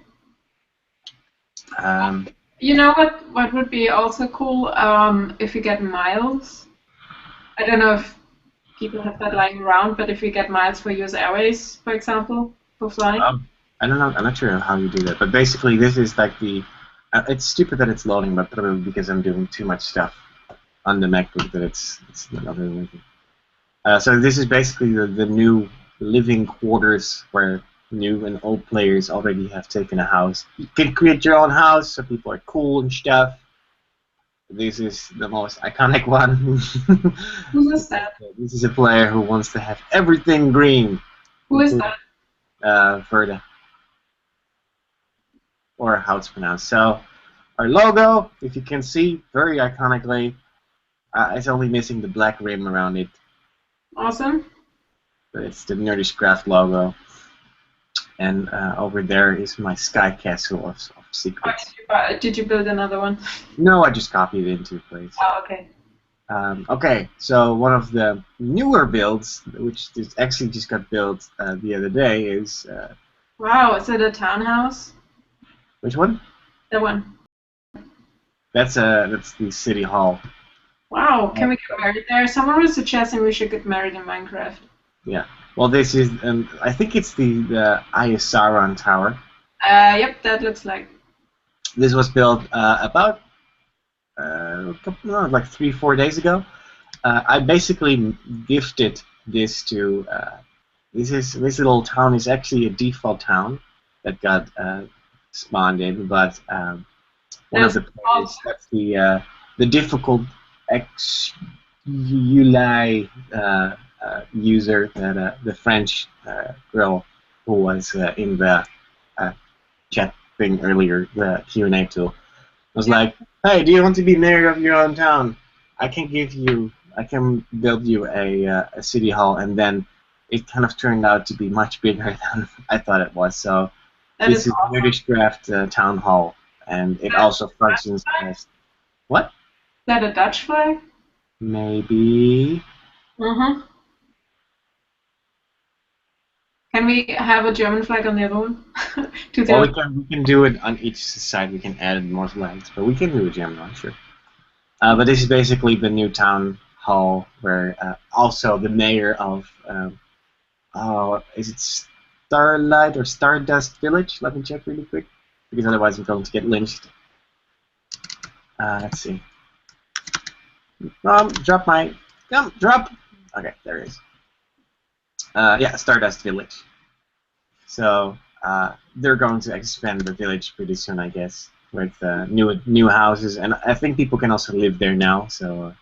Um, You know what would be also cool if you get miles. I don't know if people have that lying around, but if you get miles for US Airways, for example, for flying. I don't know. I'm not sure how you do that, but basically, this is like the. It's stupid that it's loading, but probably because I'm doing too much stuff on the MacBook that it's not really working. So this is basically the new living quarters where new and old players already have taken a house. You can create your own house, so people are cool and stuff. This is the most iconic one. Who is that? This is a player who wants to have everything green. Who is that? Verda. Or how it's pronounced. So, our logo, if you can see, very iconically, it's only missing the black rim around it. Awesome. But it's the Nerdishlive logo. And over there is my sky castle of secrets. Did you build another one? No, I just copied it into place. Oh, okay. Okay, so one of the newer builds, which actually just got built the other day, is... Wow, is it a townhouse? Which one? That one. That's the city hall. Wow, can we get married there? Someone was suggesting we should get married in Minecraft. Yeah. Well, this is, I think it's the Ayasaran Tower. Yep, that looks like. This was built about like 3-4 days ago. I basically gifted this to. This little town is actually a default town that got spawned in, but one of the players, that's the difficult XULI user, that the French girl who was in the chat thing earlier, the Q&A tool, was like, "Hey, do you want to be mayor of your own town? I can build you a city hall," and then it kind of turned out to be much bigger than I thought it was. So this is awesome. Nerdishlive town hall, and it also functions as what? Is that a Dutch flag? Maybe. Mm-hmm. Can we have a German flag on the other one? Well, we can do it on each side. We can add more flags, but we can do a German one, sure. But this is basically the new town hall where also the mayor of is it Starlight or Stardust Village? Let me check really quick, because otherwise I'm going to get lynched. Let's see. Drop. Okay, there it is. Yeah, Stardust Village. So they're going to expand the village pretty soon, I guess, with new houses, and I think people can also live there now. So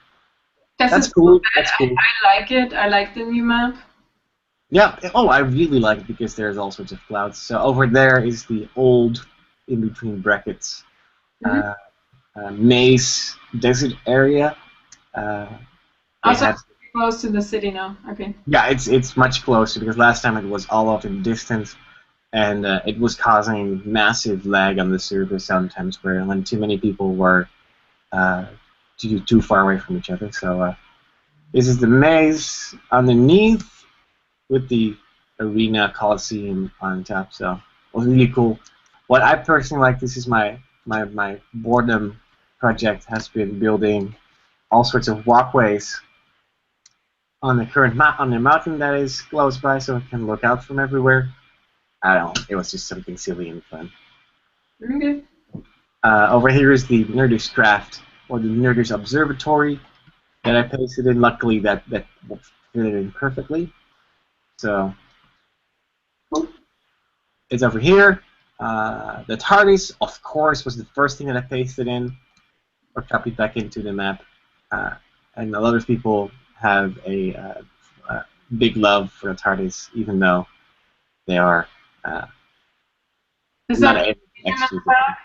Guess that's it's not cool. bad. That's cool. I like it. I like the new map. Yeah. Oh, I really like it because there's all sorts of clouds. So over there is the old, in between brackets, Mm-hmm. maze desert area. Uh, they Also, had close to the city now. Okay. Yeah, it's much closer because last time it was all off in the distance, and it was causing massive lag on the server sometimes, where when too many people were uh, too far away from each other. So this is the maze underneath with the arena coliseum on top. So it was really cool. What I personally like, this is my boredom project, has been building all sorts of walkways on the current on the mountain that is close by, so it can look out from everywhere. I don't know. It was just something silly and fun. Okay. Over here is the Nerdish Craft, or the Nerdish Observatory, that I pasted in. Luckily, that fit in perfectly. So it's over here. The TARDIS, of course, was the first thing that I pasted in, or copied back into the map. Uh, and a lot of people have a big love for the TARDIS, even though they are Is not that the able to stadium in the execute it. back?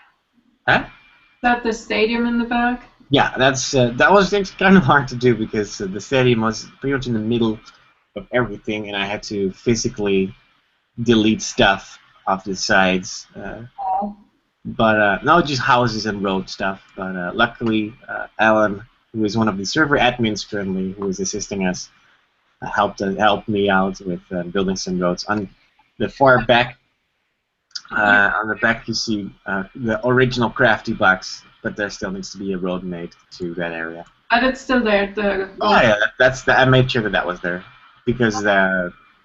Huh? Is that the stadium in the back? Yeah, that was kind of hard to do because the stadium was pretty much in the middle of everything, and I had to physically delete stuff off the sides. Oh. But not just houses and road stuff. But luckily, Alan, who is one of the server admins currently, who is assisting us, helped me out with building some roads. On the far back, on the back you see the original crafty box, but there still needs to be a road made to that area. But it's still there. Oh yeah, I made sure that was there because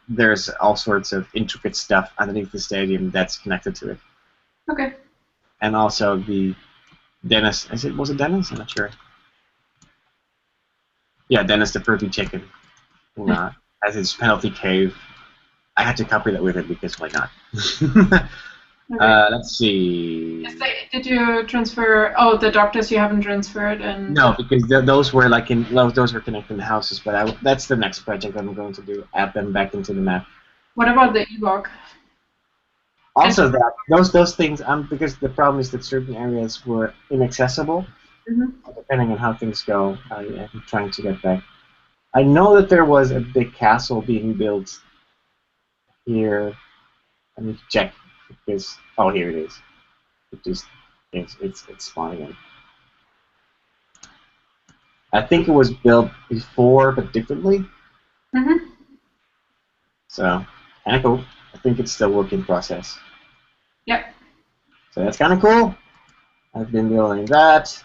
there's all sorts of intricate stuff underneath the stadium that's connected to it, Okay. and also the Dennis. Was it Dennis? I'm not sure. Yeah, Dennis the Pervy Chicken, who has his penalty cave. I had to copy that with it because why not? Okay. Let's see. Did you transfer? Oh, the doctors you haven't transferred, and No, because those were like those were connecting the houses. But that's the next project I'm going to do. Add them back into the map. what about the Ewok? Also, those things. Because the problem is that certain areas were inaccessible. Mm-hmm. Depending on how things go, I'm trying to get back. I know that there was a big castle being built here. I need to check because here it is. It just it's spawning in. I think it was built before, but differently. Mm-hmm. So kind of cool. I think it's still work in process. Yep. So that's kind of cool. I've been building that,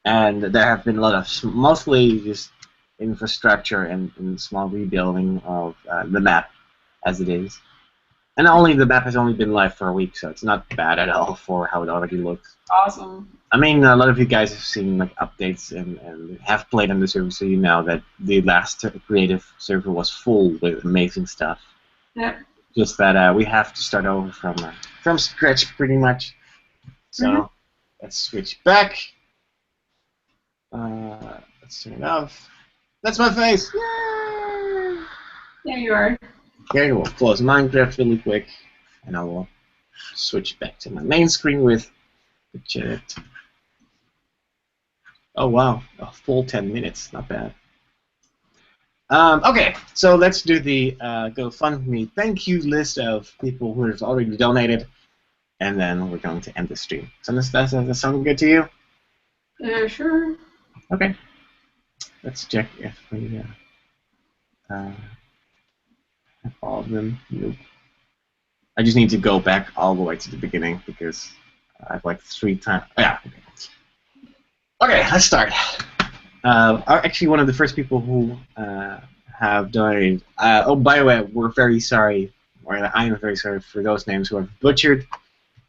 and there have been a lot of mostly just infrastructure and small rebuilding of the map as it is. And the map has only been live for a week, so it's not bad at all for how it already looks. Awesome. I mean, a lot of you guys have seen like updates and have played on the server, so you know that the last creative server was full with amazing stuff. Yeah. Just that we have to start over from scratch, pretty much. So let's switch back. Let's turn it off. That's my face. Yay! There you are. Okay, we'll close Minecraft really quick, and I will switch back to my main screen with the chat. Oh wow, a full 10 minutes, not bad. Okay, so let's do the GoFundMe thank you list of people who have already donated, and then we're going to end the stream. So does that sound good to you? Sure. Okay. Let's check if we have all of them. Nope. I just need to go back all the way to the beginning because I've like 3 times. Yeah. Okay, let's start. Actually, one of the first people who have donated. Oh, by the way, we're very sorry, or I am very sorry for those names who have butchered,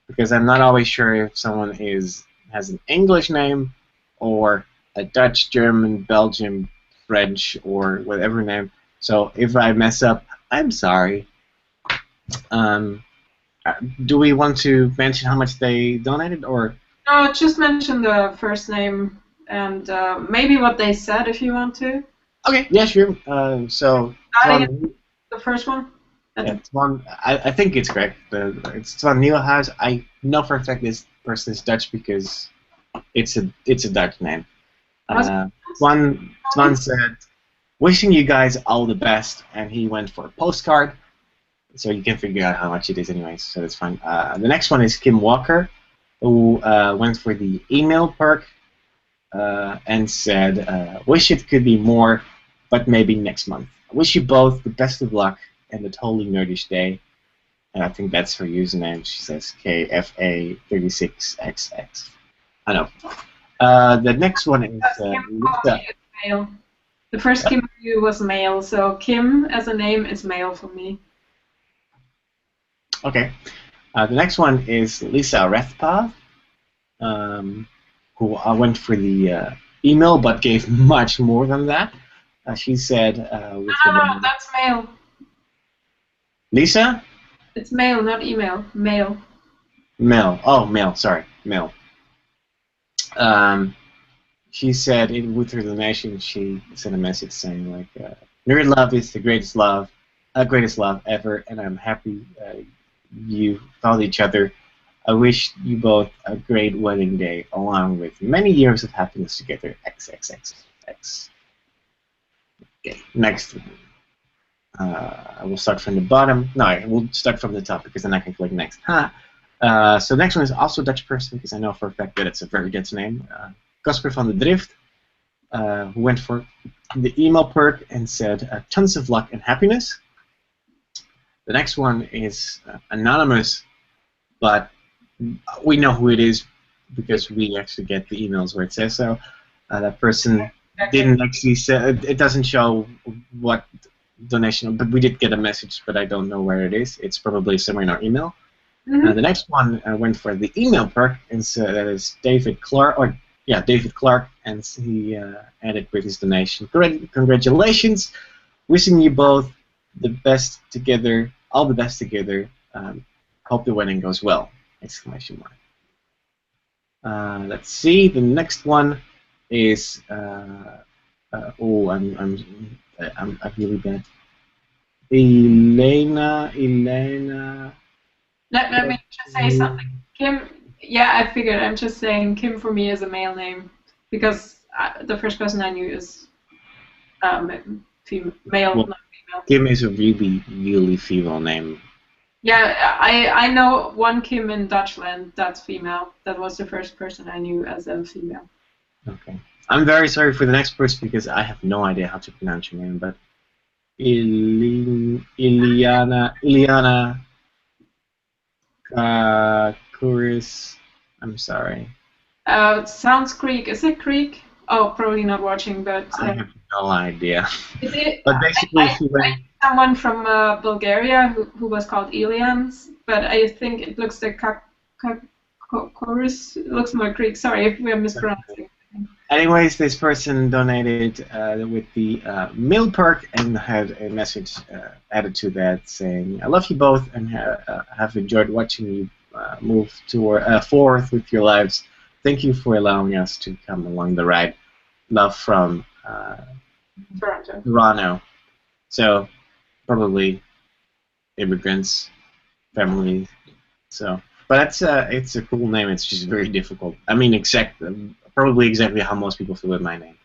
because I'm not always sure if someone has an English name or a Dutch, German, Belgian, French, or whatever name. So if I mess up, I'm sorry. Do we want to mention how much they donated, or? No, just mention the first name and maybe what they said if you want to. Okay, yeah, sure. So Starting at Twan, the first one. yeah, Twan, I think it's correct. It's Twan Nieuwenhuis. I know for a fact this person is Dutch because it's a Dutch name. Was it? Twan said, "Wishing you guys all the best," and he went for a postcard. So you can figure out how much it is, anyways. So that's fine. The next one is Kim Walker, who went for the email perk. And said, "Wish it could be more, but maybe next month. I wish you both the best of luck and a totally nerdish day." And I think that's her username. She says KFA36XX. I know. The next one is Kim Lisa. is male. The first Kim review was male, so Kim as a name is male for me. Okay. The next one is Lisa Rethpa, who went for the email but gave much more than that. She said, No, that's male. Lisa? It's male, not email. Male. Male. Oh, male. Sorry, male. She said with her donation, she sent a message saying like, "Nerd love is the greatest love ever, and I'm happy you found each other. I wish you both a great wedding day, along with many years of happiness together. XXXX." Okay, next one. I will start from the bottom. No, we'll start from the top because then I can click next. So next one is also a Dutch person because I know for a fact that it's a very Dutch name. Casper van de Drift, who went for the email perk and said, "Tons of luck and happiness." The next one is anonymous, but we know who it is because we actually get the emails where it says so. That person didn't actually say, it doesn't show what donation, but we did get a message, but I don't know where it is. It's probably somewhere in our email. Mm-hmm. The next one went for the email perk, and so that is David Clark, David Clark, and he added with his donation. Congratulations, wishing you both the best together, all the best together. Hope the wedding goes well! Exclamation mark. Let's see. The next one is oh, I'm really bad. Elena. Let me just say something. Kim, yeah, I figured. I'm just saying Kim for me is a male name because the first person I knew is male, Well, not female. Kim is a really, really female name. Yeah, I know one Kim in Dutchland that's female. That was the first person I knew as a female. Okay. I'm very sorry for the next person because I have no idea how to pronounce your name, but Iliana Kuris. I'm sorry. Sounds Greek. Is it Greek? Oh, probably not watching, but I have no idea. is it? But basically, she I went. someone from Bulgaria who was called Ilians, but I think it looks like chorus. It looks more Greek. Sorry if we're mispronouncing. Anyways, this person donated with the meal perk and had a message added to that saying, "I love you both and have enjoyed watching you move forward with your lives. Thank you for allowing us to come along the ride. Love from Toronto." So probably immigrants, family. So, but it's a cool name. It's just very difficult. I mean, probably exactly how most people feel with my name.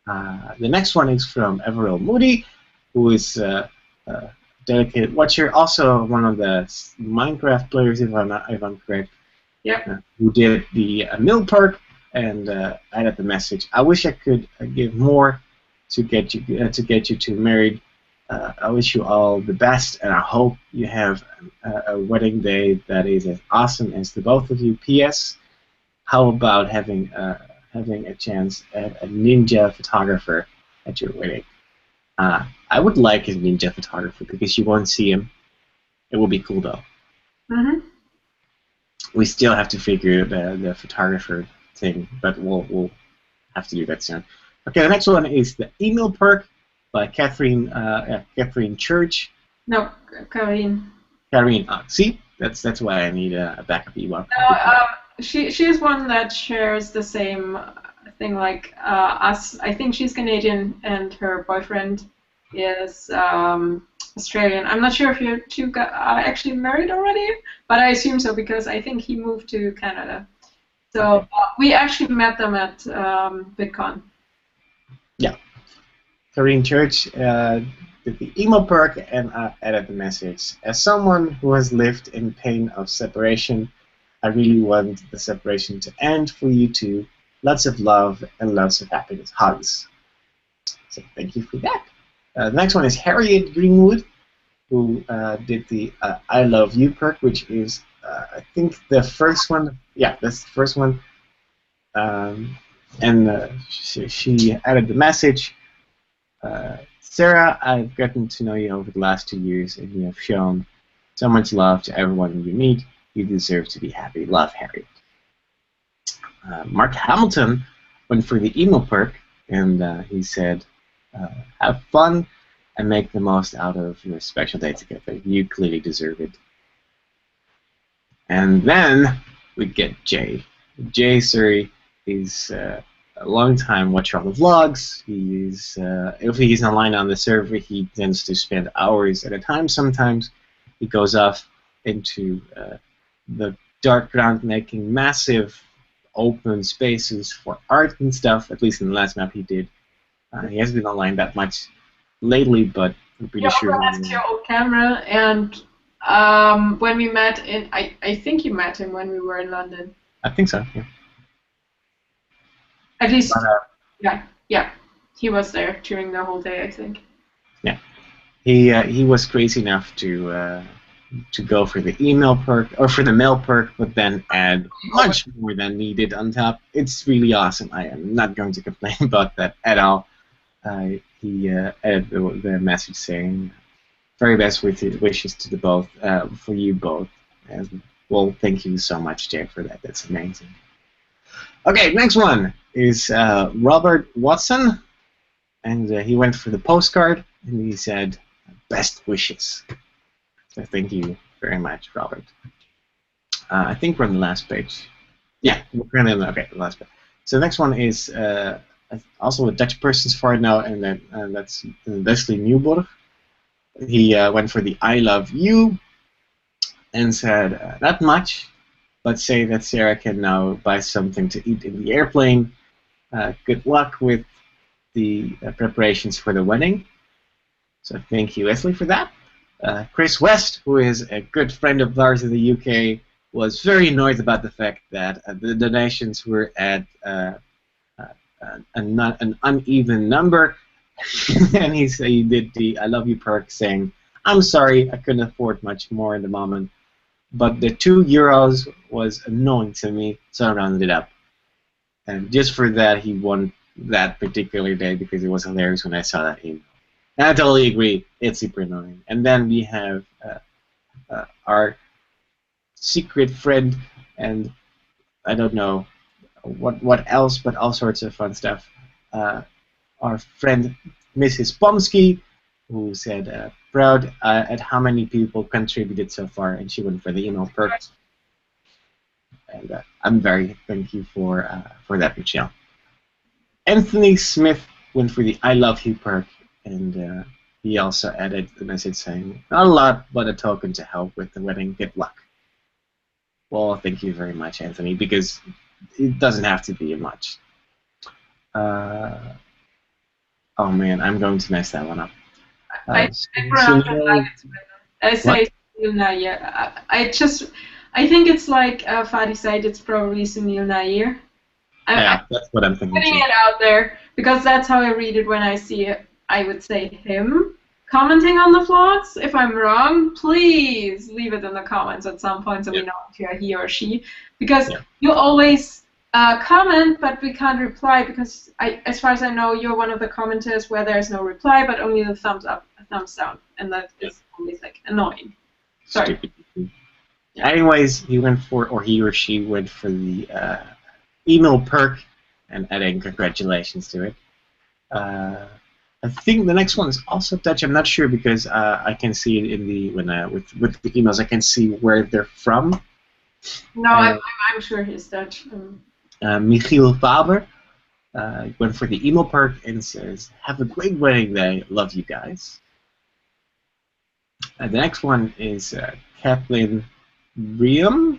The next one is from Everell Moody, who is a dedicated watcher, also one of the Minecraft players, if I'm correct. Yep. Who did the mill perk and added the message. "I wish I could give more to get you two married. I wish you all the best, and I hope you have a wedding day that is as awesome as the both of you. P.S. How about having a chance at a ninja photographer at your wedding?" I would like a ninja photographer because you won't see him. It will be cool though. Mm-hmm. We still have to figure the photographer thing, but we'll have to do that soon. Okay, the next one is the email perk by Catherine Church. No, Karine. Karine, see, That's why I need a backup email. No, she's one that shares the same thing like us. I think she's Canadian and her boyfriend is Australian. I'm not sure if you two are actually married already, but I assume so because I think he moved to Canada. So Okay. we actually met them at VidCon. Yeah. Corinne Church did the email perk and added the message. As someone who has lived in pain of separation, I really want the separation to end for you too. Lots of love and lots of happiness. Hugs. So thank you for that. The next one is Harriet Greenwood, who did the I Love You perk, which is, I think, the first one. Yeah, that's the first one. And she added the message. Sarah, I've gotten to know you over the last 2 years, and you have shown so much love to everyone you meet. You deserve to be happy. Love, Harriet. Mark Hamilton went for the emo perk, and he said, have fun and make the most out of your special day together. You clearly deserve it. And then we get Jay. Jay Surrey is a long time watcher of the vlogs. He's if he's online on the server, he tends to spend hours at a time. Sometimes he goes off into the dark ground, making massive open spaces for art and stuff. At least in the last map he did. He hasn't been online that much lately, but I'm pretty sure. That's your old camera, and when we met I think you met him when we were in London. I think so. Yeah. At least, But, yeah, he was there during the whole day, I think. Yeah, he was crazy enough to go for the email perk or for the mail perk, but then add much more than needed on top. It's really awesome. I am not going to complain about that at all. He added the message saying, "Very best wishes to the both for you both." And well, thank you so much, Jay, for that. That's amazing. Okay, next one is Robert Watson, and he went for the postcard, and he said, "Best wishes." So thank you very much, Robert. I think we're on the last page. Yeah, we're on the last page. So the next one is also a Dutch person's for now, and that's Leslie Newborg. He went for the I love you and said, not much, but say that Sarah can now buy something to eat in the airplane. Good luck with the preparations for the wedding. So thank you, Leslie, for that. Chris West, who is a good friend of ours in the UK, was very annoyed about the fact that the donations were at an uneven number, and he did the I love you perk saying, "I'm sorry, I couldn't afford much more in the moment, but the €2 was annoying to me, so I rounded it up." And just for that, he won that particular day because it was hilarious when I saw that email. And I totally agree. It's super annoying. And then we have our secret friend, and I don't know what else, but all sorts of fun stuff. Our friend Mrs. Pomsky, who said, proud at how many people contributed so far, and she went for the email perks. And I'm very thank you for that, Michelle. Anthony Smith went for the I love you perk, and he also added the message saying, not a lot, but a token to help with the wedding. Good luck. Well, thank you very much, Anthony, because it doesn't have to be much. Oh man, I'm going to mess that one up. I pronounce it like it's written. I say Sunil Nair. I think it's like Fadi said, it's probably Sunil Nair. Yeah, that's what I'm thinking. Putting it out there because that's how I read it when I see it. I would say him commenting on the vlogs. If I'm wrong, please leave it in the comments at some point so we know if you're he or she. Because you always comment, but we can't reply because, as far as I know, you're one of the commenters where there's no reply, but only the thumbs up, thumbs down, and that is always like annoying. Sorry. Stupid. Yeah. Anyways, he or she went for the email perk and adding congratulations to it. I think the next one is also Dutch. I'm not sure because I can see it in the with the emails. I can see where they're from. No, Uh, I'm sure he's Dutch. Michiel Faber went for the email perk and says, "Have a great wedding day. Love you guys." The next one is Kathleen Riem.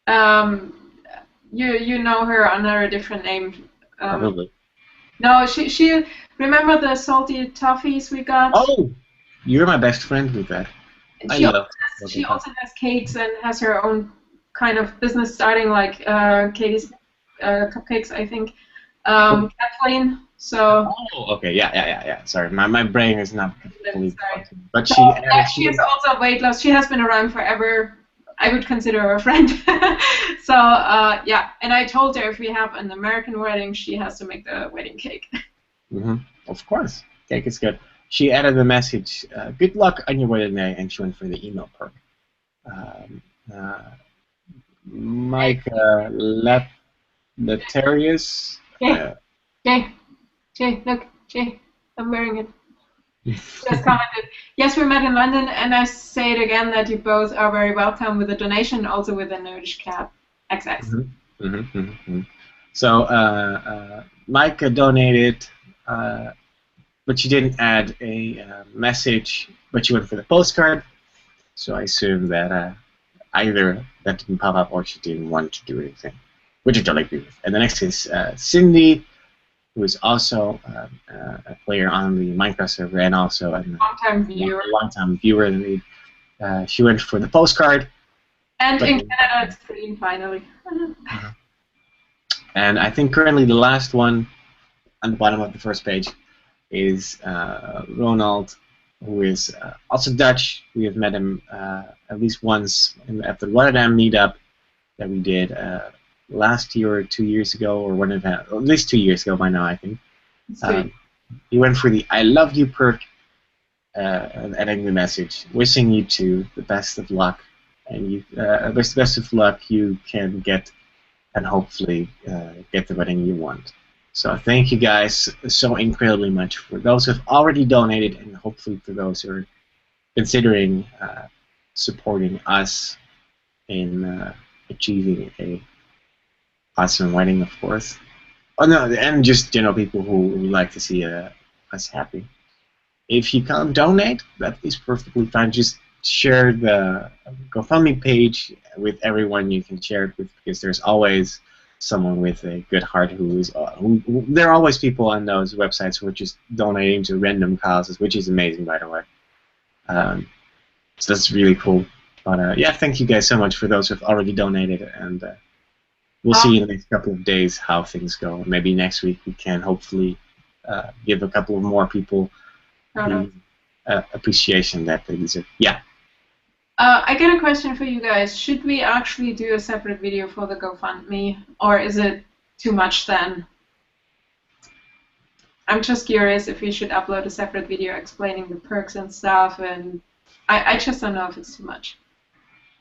Um, you know her under a different name. Probably. No, she remember the salty toffees we got? Oh, you're my best friend with that. I She also love has, salty she toffee. also has cakes and has her own kind of business starting like Katie's cupcakes, I think. Kathleen. So Oh, okay, yeah. Sorry, my brain is not fully sorry. functioning. But So she yeah, added she is also weight loss. She has been around forever. I would consider her a friend. So yeah, and I told her if we have an American wedding, she has to make the wedding cake. Of course, cake is good. She added a message. Good luck on your wedding day, and she went for the email perk. Um, uh, Mike Letarius. Jay, Jay, look, Jay, I'm wearing it. Just commented. Yes, we met in London, and I say it again that you both are very welcome with a donation, also with a Nerdish cap. XX. So Mike donated, but she didn't add a message, but she went for the postcard. So I assume that either that didn't pop up or she didn't want to do anything, which I totally agree with. And the next is Cindy, who is also a player on the Minecraft server and also a Long-time viewer. long-time viewer. And she went for the postcard. And in Canada, it's green finally. And I think currently the last one on the bottom of the first page is Ronald, who is also Dutch. We have met him at least once at the Rotterdam meetup that we did last year or 2 years ago, or one event, at least 2 years ago by now, I think. He went for the I love you perk and adding the message, wishing you two the best of luck, and you best of luck you can get and hopefully get the wedding you want. So thank you guys so incredibly much for those who have already donated, and hopefully for those who are considering supporting us in achieving a awesome wedding, of course. Oh no, and just people who like to see us happy. If you can't donate, that is perfectly fine. Just share the GoFundMe page with everyone you can share it with, because there's always someone with a good heart there are always people on those websites who are just donating to random causes, which is amazing, by the way. So that's really cool. But yeah, thank you guys so much for those who have already donated, and we'll see in the next couple of days how things go. Maybe next week we can hopefully give a couple of more people the appreciation that they deserve. Yeah. I get a question for you guys. Should we actually do a separate video for the GoFundMe, or is it too much then? I'm just curious if we should upload a separate video explaining the perks and stuff, and I just don't know if it's too much.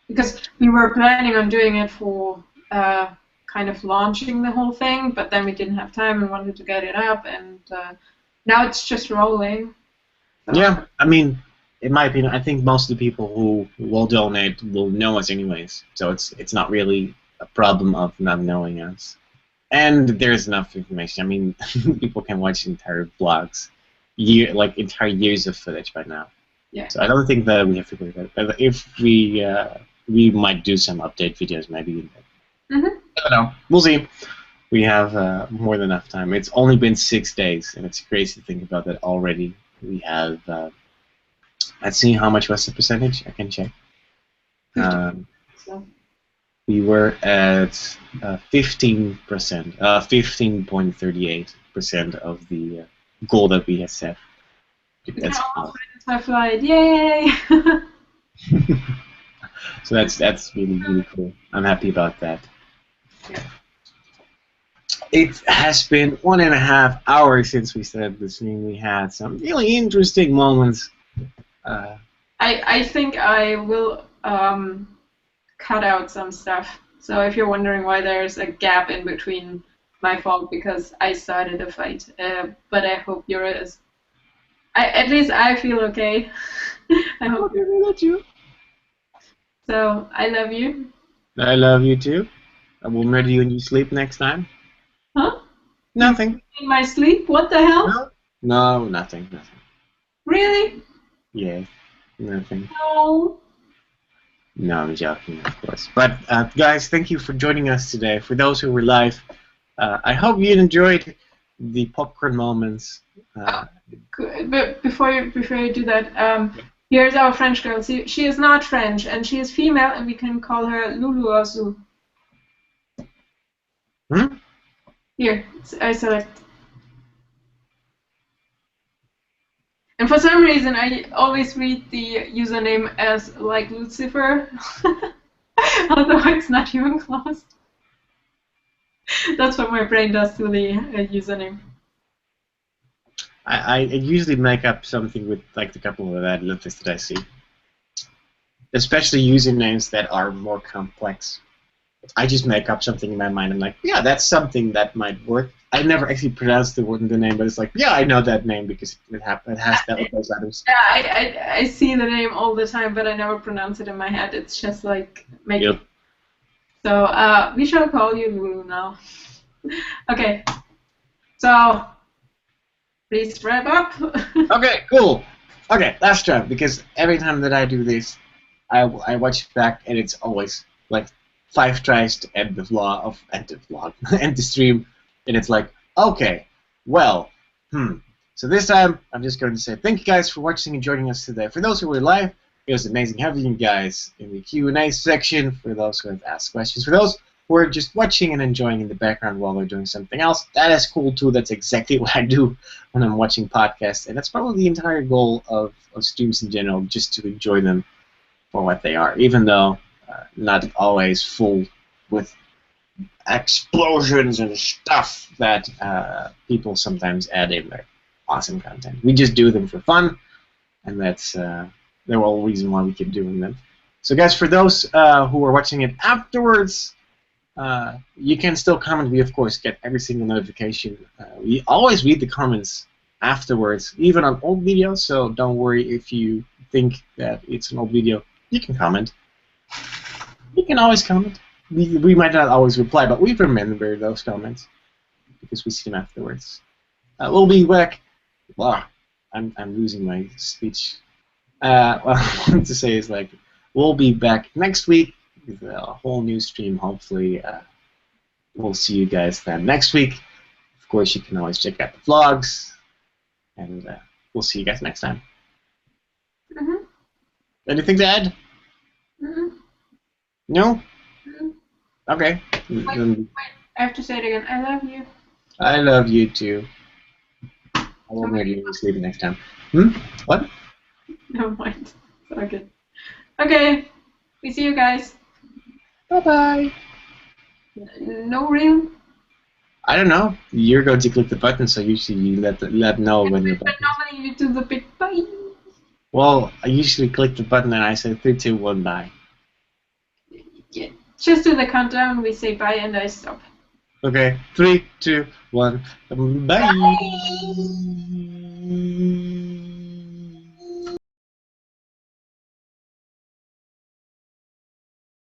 Because we were planning on doing it for kind of launching the whole thing, but then we didn't have time and wanted to get it up, and now it's just rolling. So. Yeah, I mean, in my opinion, I think most of the people who will donate will know us anyways, so it's not really a problem of not knowing us. And there's enough information. I mean, people can watch entire vlogs, entire years of footage by now. Yeah. So I don't think that we have to do that. But if we might do some update videos, maybe. I don't know. We'll see. We have more than enough time. It's only been 6 days, and it's crazy to think about that already. We have. Let's see, how much was the percentage? I can check. We were at 15%, 15.38% of the goal that we had set. That's my flight! Yay! So that's really cool. I'm happy about that. Yeah. It has been 1.5 hours since we started listening. We had some really interesting moments. I think I will cut out some stuff. So if you're wondering why there's a gap in between, my fault, because I started a fight. But I hope yours At least I feel okay. I hope Okay, I love you. so. I love you. I love you too. I will murder you when you sleep next time. Huh? You Nothing. in my sleep? What the hell? No. No, nothing. Nothing. Really? Yeah, nothing. No. No, I'm joking, of course. But guys, thank you for joining us today. For those who were live, I hope you enjoyed the popcorn moments. Good. But before you do that, here's our French girl. She is not French, and she is female, and we can call her Lulu or Sue. Hmm? Here, I select. And for some reason, I always read the username as like Lucifer, although it's not even close. That's what my brain does to the username. I usually make up something with like the couple of ad libs that I see, especially usernames that are more complex. I just make up something in my mind. I'm like, yeah, that's something that might work. I never actually pronounced the name, but it's like, yeah, I know that name because it has those letters. Yeah, I see the name all the time, but I never pronounce it in my head. It's just like making. Yep. So we shall call you Lulu now. Okay. So please wrap up. Okay, cool. Okay, last time, because every time that I do this, I watch it back and it's always like 5 tries to end the end the stream, and it's like, okay, well, So this time, I'm just going to say thank you guys for watching and joining us today. For those who were live, it was amazing having you guys in the Q&A section. For those who have asked questions, for those who are just watching and enjoying in the background while they're doing something else, that is cool too. That's exactly what I do when I'm watching podcasts, and that's probably the entire goal of streams in general, just to enjoy them for what they are, even though not always full with explosions and stuff that people sometimes add in their awesome content. We just do them for fun, and that's the whole reason why we keep doing them. So guys, for those who are watching it afterwards, you can still comment. We, of course, get every single notification. We always read the comments afterwards, even on old videos, so don't worry if you think that it's an old video. You can comment. You can always comment. We might not always reply, but we remember those comments because we see them afterwards. We'll be back. Wow, I'm losing my speech. What I want to say is, like, we'll be back next week with a whole new stream. Hopefully, we'll see you guys then next week. Of course, you can always check out the vlogs, and we'll see you guys next time. Mm-hmm. Anything to add? Mm-hmm. No? Mm-hmm. Okay. Wait, I have to say it again. I love you. I love you too. I will murder you sleeping next time. What? Never mind. Okay. Okay. We see you guys. Bye-bye. No real. I don't know. You're going to click the button, so usually you let know when the But button. normally you do the big bye. Well, I usually click the button and I say 3, 2, 1, bye. Yeah. Just do the countdown. We say bye and I stop. Okay, 3, 2, 1, bye. Bye.